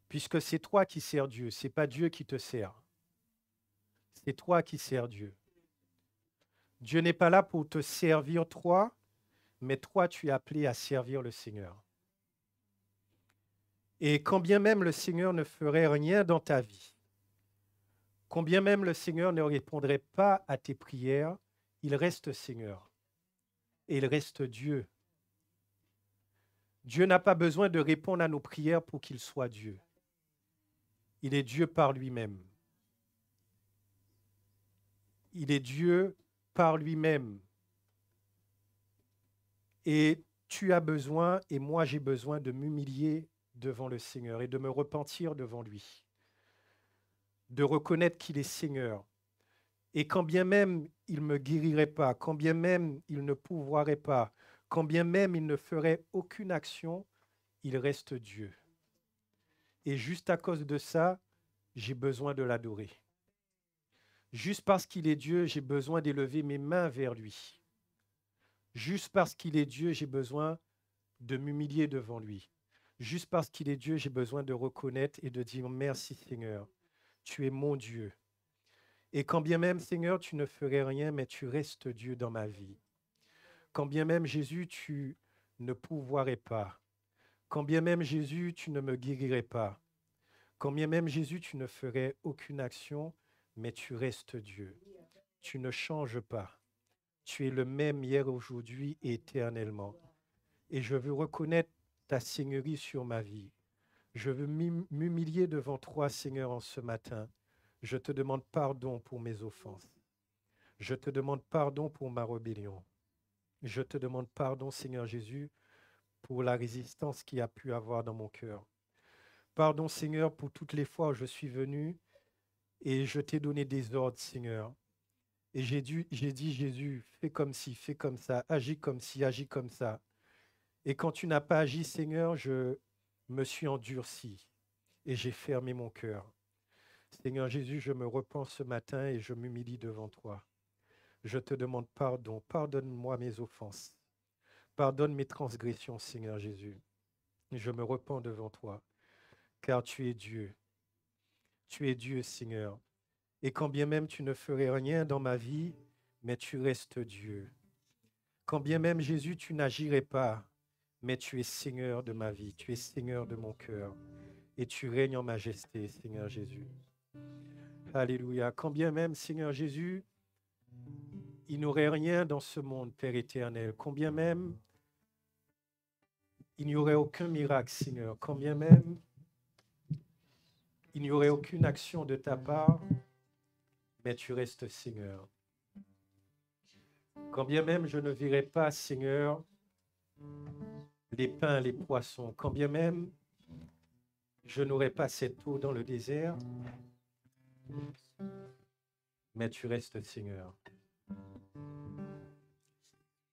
puisque c'est toi qui sers Dieu, ce n'est pas Dieu qui te sert. C'est toi qui sers Dieu. Dieu n'est pas là pour te servir toi, mais toi tu es appelé à servir le Seigneur. Et quand bien même le Seigneur ne ferait rien dans ta vie, quand bien même le Seigneur ne répondrait pas à tes prières, il reste Seigneur. Et il reste Dieu. Dieu n'a pas besoin de répondre à nos prières pour qu'il soit Dieu. Il est Dieu par lui-même. Il est Dieu par lui-même. Et tu as besoin, et moi j'ai besoin de m'humilier devant le Seigneur et de me repentir devant lui. De reconnaître qu'il est Seigneur. Et quand bien même il ne me guérirait pas, quand bien même il ne pourvoirait pas, quand bien même il ne ferait aucune action, il reste Dieu. Et juste à cause de ça, j'ai besoin de l'adorer. Juste parce qu'il est Dieu, j'ai besoin d'élever mes mains vers lui. Juste parce qu'il est Dieu, j'ai besoin de m'humilier devant lui. Juste parce qu'il est Dieu, j'ai besoin de reconnaître et de dire merci Seigneur, tu es mon Dieu. Et quand bien même, Seigneur, tu ne ferais rien, mais tu restes Dieu dans ma vie. Quand bien même, Jésus, tu ne pourvoirais pas. Quand bien même, Jésus, tu ne me guérirais pas. Quand bien même, Jésus, tu ne ferais aucune action, mais tu restes Dieu. Tu ne changes pas. Tu es le même hier, aujourd'hui et éternellement. Et je veux reconnaître ta seigneurie sur ma vie. Je veux m'humilier devant toi, Seigneur, en ce matin. Je te demande pardon pour mes offenses. Je te demande pardon pour ma rébellion. Je te demande pardon, Seigneur Jésus, pour la résistance qu'il y a pu avoir dans mon cœur. Pardon, Seigneur, pour toutes les fois où je suis venu Et je t'ai donné des ordres, Seigneur. Et j'ai dit, Jésus, fais comme ci, fais comme ça, agis comme ci, agis comme ça. Et quand tu n'as pas agi, Seigneur, je me suis endurci et j'ai fermé mon cœur. Seigneur Jésus, je me repens ce matin et je m'humilie devant toi. Je te demande pardon. Pardonne-moi mes offenses. Pardonne mes transgressions, Seigneur Jésus. Je me repens devant toi, car tu es Dieu. Tu es Dieu, Seigneur. Et quand bien même tu ne ferais rien dans ma vie, mais tu restes Dieu. Quand bien même, Jésus, tu n'agirais pas, mais tu es Seigneur de ma vie, tu es Seigneur de mon cœur. Et tu règnes en majesté, Seigneur Jésus. Alléluia. Quand bien même, Seigneur Jésus, il n'aurait rien dans ce monde, Père éternel. Quand bien même, il n'y aurait aucun miracle, Seigneur. Quand bien même, il n'y aurait aucune action de ta part, mais tu restes Seigneur. Quand bien même je ne verrai pas, Seigneur, les pains, les poissons, quand bien même je n'aurai pas cette eau dans le désert, mais tu restes Seigneur.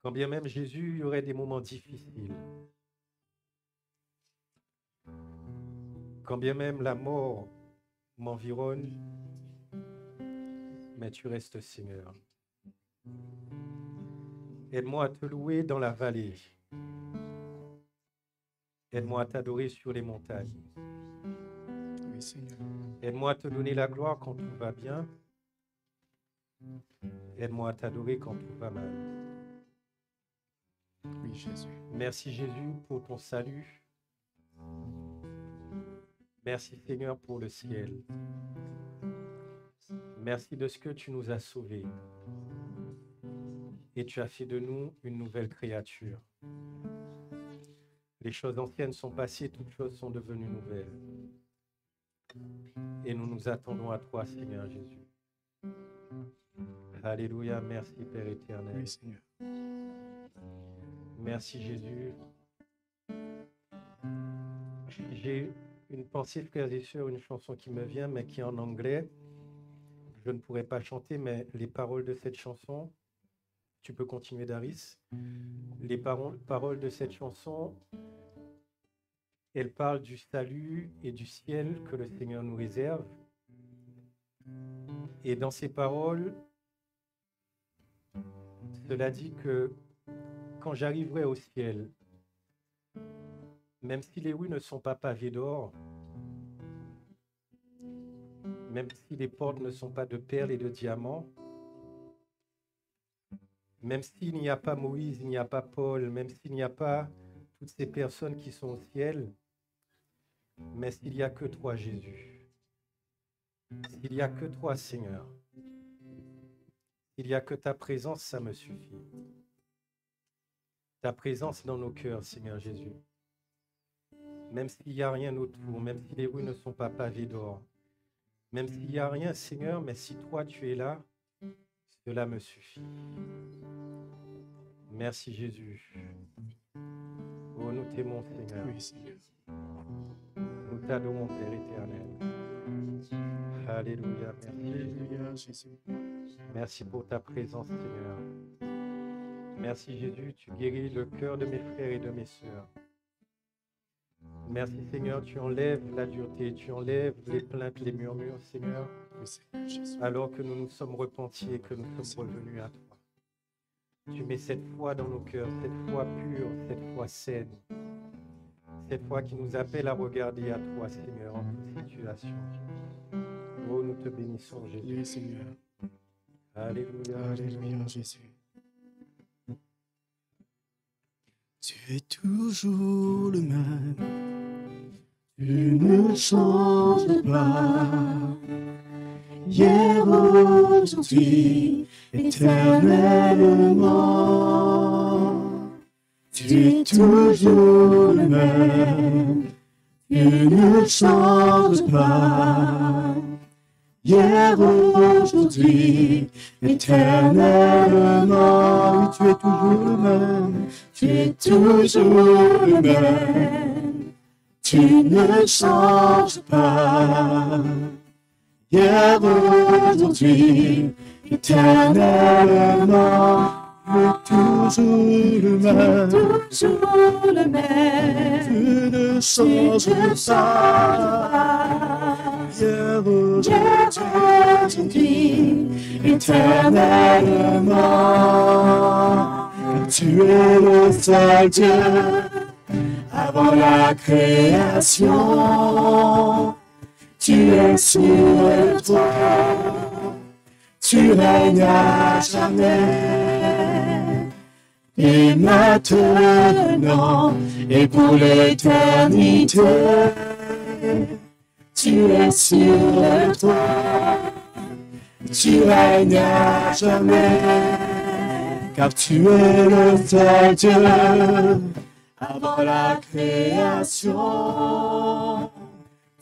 Quand bien même Jésus, il y aurait des moments difficiles, quand bien même la mort m'environne, mais tu restes Seigneur. Aide-moi à te louer dans la vallée. Aide-moi à t'adorer sur les montagnes. Oui, Seigneur. Aide-moi à te donner la gloire quand tout va bien. Aide-moi à t'adorer quand tout va mal. Oui, Jésus. Merci Jésus pour ton salut. Merci Seigneur pour le ciel. Merci de ce que tu nous as sauvés. Et tu as fait de nous une nouvelle créature. Les choses anciennes sont passées, toutes choses sont devenues nouvelles. Et nous nous attendons à toi, Seigneur Jésus. Alléluia, merci Père éternel. Oui, Seigneur. Merci Jésus. J'ai une pensée, frères et sœurs, une chanson qui me vient, mais qui est en anglais. Je ne pourrais pas chanter, mais les paroles de cette chanson, tu peux continuer, Daris. Les paroles de cette chanson, elles parlent du salut et du ciel que le Seigneur nous réserve. Et dans ces paroles, cela dit que quand j'arriverai au ciel, même si les rues ne sont pas pavées d'or, même si les portes ne sont pas de perles et de diamants, même s'il n'y a pas Moïse, il n'y a pas Paul, même s'il n'y a pas toutes ces personnes qui sont au ciel, mais s'il n'y a que toi, Jésus, s'il n'y a que toi, Seigneur, il n'y a que ta présence, ça me suffit. Ta présence dans nos cœurs, Seigneur Jésus. Même s'il n'y a rien autour, même si les rues ne sont pas pavées d'or, même s'il n'y a rien, Seigneur, mais si toi tu es là, cela me suffit. Merci Jésus. Oh, nous t'aimons, Seigneur. Oui, Seigneur. Nous t'adorons, Père éternel. Alléluia. Merci. Alléluia, Jésus. Merci pour ta présence, Seigneur. Merci Jésus, tu guéris le cœur de mes frères et de mes sœurs. Merci Seigneur, tu enlèves la dureté, tu enlèves les plaintes, les murmures, Seigneur, Oui, Seigneur Jésus. alors que nous nous sommes repentis et que nous sommes revenus à toi. Tu mets cette foi dans nos cœurs, cette foi pure, cette foi saine, cette foi qui nous appelle à regarder à toi, Seigneur, en toute situation. Oh, nous te bénissons, Jésus. Oui, Seigneur. Alléluia. Alléluia, Jésus. Tu es toujours le même. Tu ne changes pas. Hier, aujourd'hui, éternellement. Tu es toujours le même. Tu ne changes pas. Hier, aujourd'hui, éternellement. Oui, tu es toujours le même. Tu es toujours le même. Tu ne changes pas. hier, aujourd'hui, éternellement. Toujours le même, Toujours le même. tu ne changes pas. Hier, Aujourd'hui, éternellement. tu es le seul Dieu avant la création. Tu es sur le trône, tu règnes à jamais. Et maintenant, et pour l'éternité, tu es sur le trône, tu règnes à jamais. Car tu es le seul Dieu avant la création.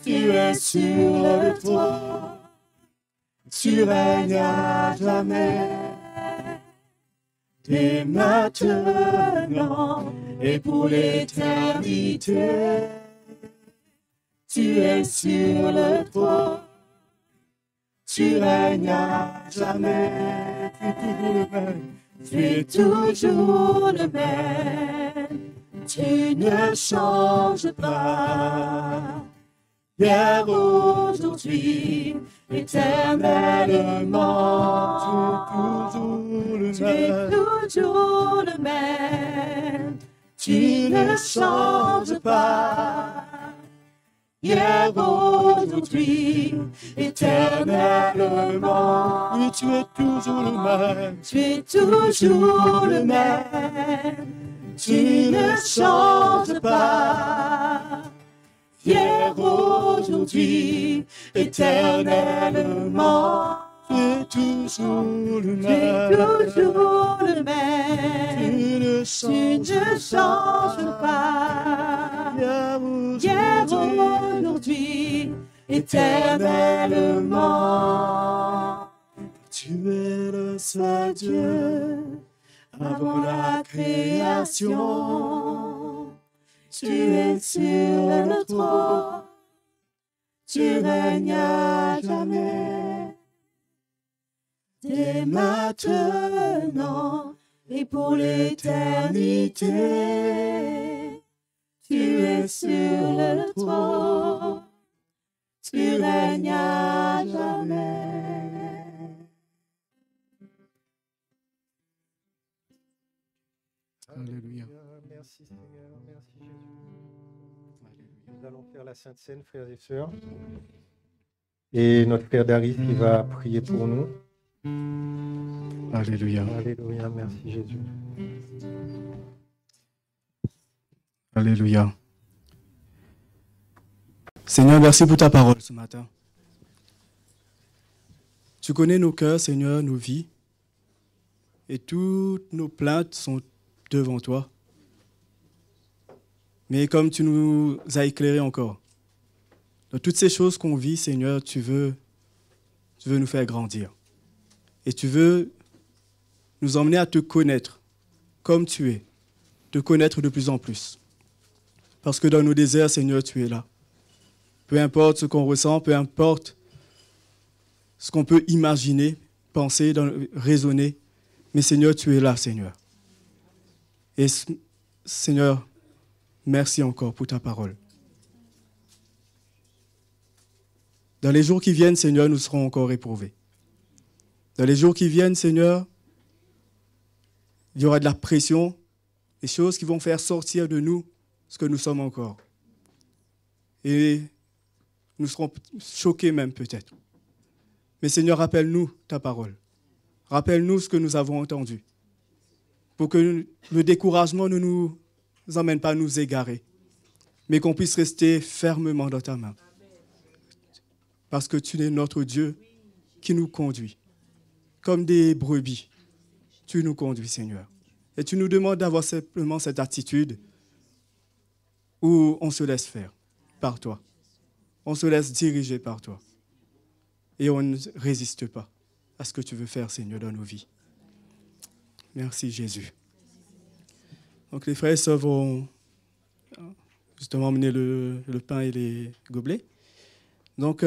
Tu es sur le trône, tu règnes à jamais. Et maintenant, et pour l'éternité, tu es sur le trône, tu règnes à jamais. Tu es toujours le même, tu ne changes pas. Hier, aujourd'hui, éternellement, tu es toujours le même, tu ne changes pas. Hier, aujourd'hui, éternellement, oui, tu es toujours le même, tu es toujours le même, tu ne changes pas. Hier, aujourd'hui, éternellement, tu es toujours le même, tu ne changes pas. Hier, aujourd'hui, éternellement, tu es le seul Dieu avant la création. Tu es sur le trône, tu règnes à jamais. Dès maintenant et pour l'éternité, tu es sur le trône, tu règnes à jamais. Alléluia. Merci Seigneur, merci Jésus. Nous allons faire la Sainte Seine, frères et sœurs. Et notre frère Darius qui va prier pour nous. Alléluia. Alléluia, merci Jésus. Alléluia. Seigneur, merci pour ta parole ce matin. Tu connais nos cœurs, Seigneur, nos vies. Et toutes nos plaintes sont devant toi. Mais comme tu nous as éclairés encore, dans toutes ces choses qu'on vit, Seigneur, tu veux nous faire grandir. Et tu veux nous emmener à te connaître comme tu es, te connaître de plus en plus. Parce que dans nos déserts, Seigneur, tu es là. Peu importe ce qu'on ressent, peu importe ce qu'on peut imaginer, penser, raisonner, mais Seigneur, tu es là, Seigneur. Et Seigneur, merci encore pour ta parole. Dans les jours qui viennent, Seigneur, nous serons encore éprouvés. Dans les jours qui viennent, Seigneur, il y aura de la pression, des choses qui vont faire sortir de nous ce que nous sommes encore. Et nous serons choqués même peut-être. Mais Seigneur, rappelle-nous ta parole. Rappelle-nous ce que nous avons entendu. Pour que le découragement ne nous emmène pas à nous égarer, mais qu'on puisse rester fermement dans ta main. Parce que tu es notre Dieu qui nous conduit. Comme des brebis, tu nous conduis, Seigneur. Et tu nous demandes d'avoir simplement cette attitude où on se laisse faire par toi. On se laisse diriger par toi. Et on ne résiste pas à ce que tu veux faire, Seigneur, dans nos vies. Merci, Jésus. Donc, les frères et sœurs vont justement emmener le pain et les gobelets. Donc,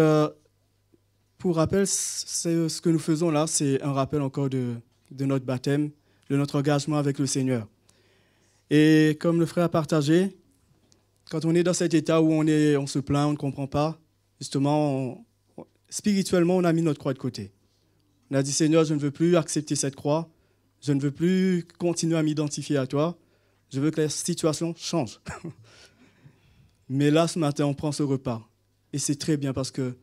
pour rappel, ce que nous faisons là, c'est un rappel encore de notre baptême, de notre engagement avec le Seigneur. Et comme le frère a partagé, quand on est dans cet état où on se plaint, on ne comprend pas, justement, spirituellement, on a mis notre croix de côté. On a dit, Seigneur, je ne veux plus accepter cette croix, je ne veux plus continuer à m'identifier à toi, je veux que la situation change. Mais là, ce matin, on prend ce repas. Et c'est très bien parce que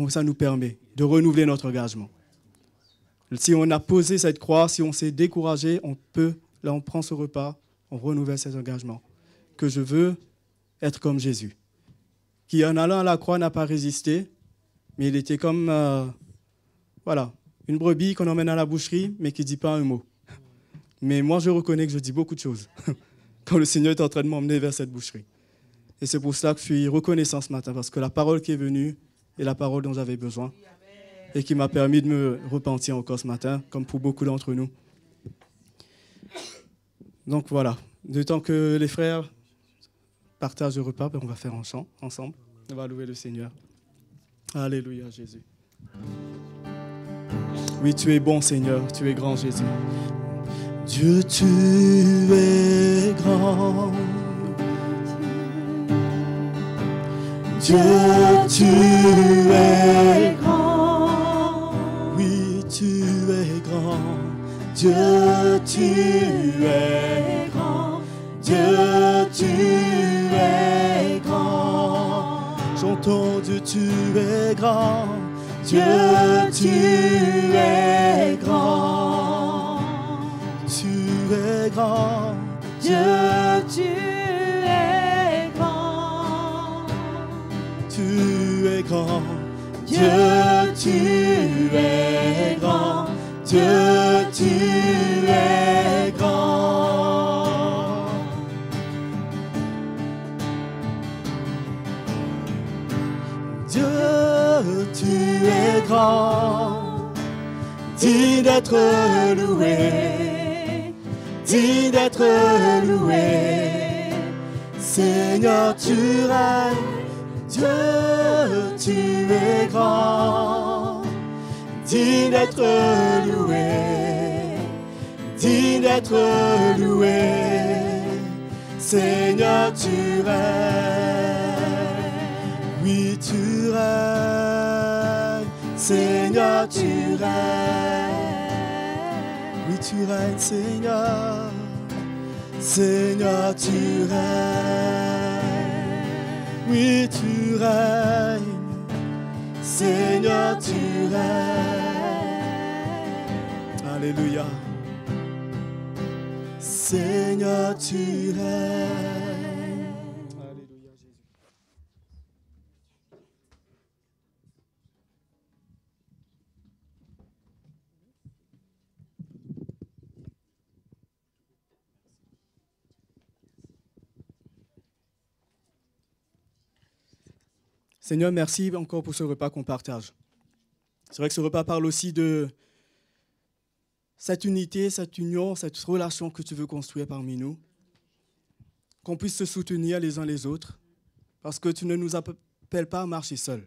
ça nous permet de renouveler notre engagement. Si on a posé cette croix, si on s'est découragé, on prend ce repas, on renouvelle cet engagement. Que je veux être comme Jésus, qui en allant à la croix n'a pas résisté, mais il était comme une brebis qu'on emmène à la boucherie, mais qui ne dit pas un mot. Mais moi, je reconnais que je dis beaucoup de choses quand le Seigneur est en train de m'emmener vers cette boucherie. Et c'est pour ça que je suis reconnaissant ce matin, parce que la parole qui est venue est la parole dont j'avais besoin et qui m'a permis de me repentir encore ce matin, comme pour beaucoup d'entre nous. Donc voilà, de temps que les frères partagent le repas, on va faire un chant ensemble. On va louer le Seigneur. Alléluia, Jésus. Oui, tu es bon, Seigneur, tu es grand, Jésus. Dieu, tu es grand. Dieu, tu es grand. Oui, tu es grand. Dieu, tu es grand. Dieu, tu es grand. Chantons, Dieu, tu es grand. Dieu, tu es grand. Tu es grand. Dieu, tu es grand. Tu es grand. Dieu, tu es grand. Dieu, tu es grand. Dieu, tu es grand. Digne d'être loué. Digne d'être loué. Seigneur, tu règnes. Dieu, tu es grand. Digne d'être loué, digne d'être loué, Seigneur, tu règnes, oui, tu règnes, Seigneur, tu règnes, oui, tu règnes, Seigneur, Seigneur, tu règnes, oui, tu règnes, Seigneur, tu règnes. Alléluia. Seigneur, tu règnes. Alléluia, Jésus. Seigneur, merci encore pour ce repas qu'on partage. C'est vrai que ce repas parle aussi de cette unité, cette union, cette relation que tu veux construire parmi nous. Qu'on puisse se soutenir les uns les autres, parce que tu ne nous appelles pas à marcher seuls.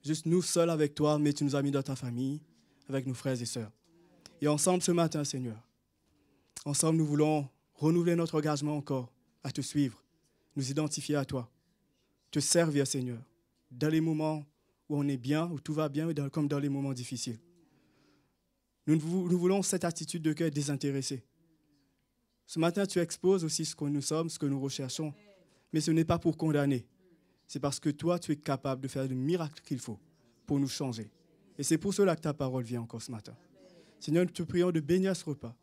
Juste nous seuls avec toi, mais tu nous as mis dans ta famille, avec nos frères et sœurs. Et ensemble ce matin, Seigneur, ensemble nous voulons renouveler notre engagement encore à te suivre, nous identifier à toi, te servir, Seigneur, dans les moments où on est bien, où tout va bien, comme dans les moments difficiles. Nous voulons cette attitude de cœur désintéressée. Ce matin, tu exposes aussi ce que nous sommes, ce que nous recherchons. Mais ce n'est pas pour condamner. C'est parce que toi, tu es capable de faire le miracle qu'il faut pour nous changer. Et c'est pour cela que ta parole vient encore ce matin. Seigneur, nous te prions de bénir ce repas.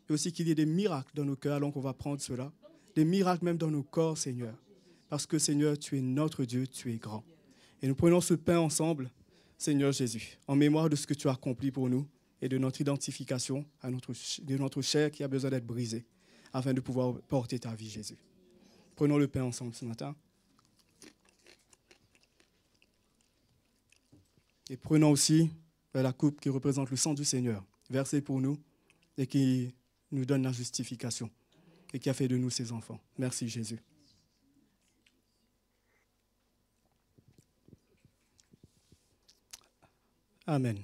Et aussi qu'il y ait des miracles dans nos cœurs alors qu'on va prendre cela. Des miracles même dans nos corps, Seigneur. Parce que, Seigneur, tu es notre Dieu, tu es grand. Et nous prenons ce pain ensemble, Seigneur Jésus, en mémoire de ce que tu as accompli pour nous et de notre identification de notre chair qui a besoin d'être brisée, afin de pouvoir porter ta vie, Jésus. Prenons le pain ensemble ce matin. Et prenons aussi la coupe qui représente le sang du Seigneur, versé pour nous et qui nous donne la justification et qui a fait de nous ses enfants. Merci, Jésus. Amen.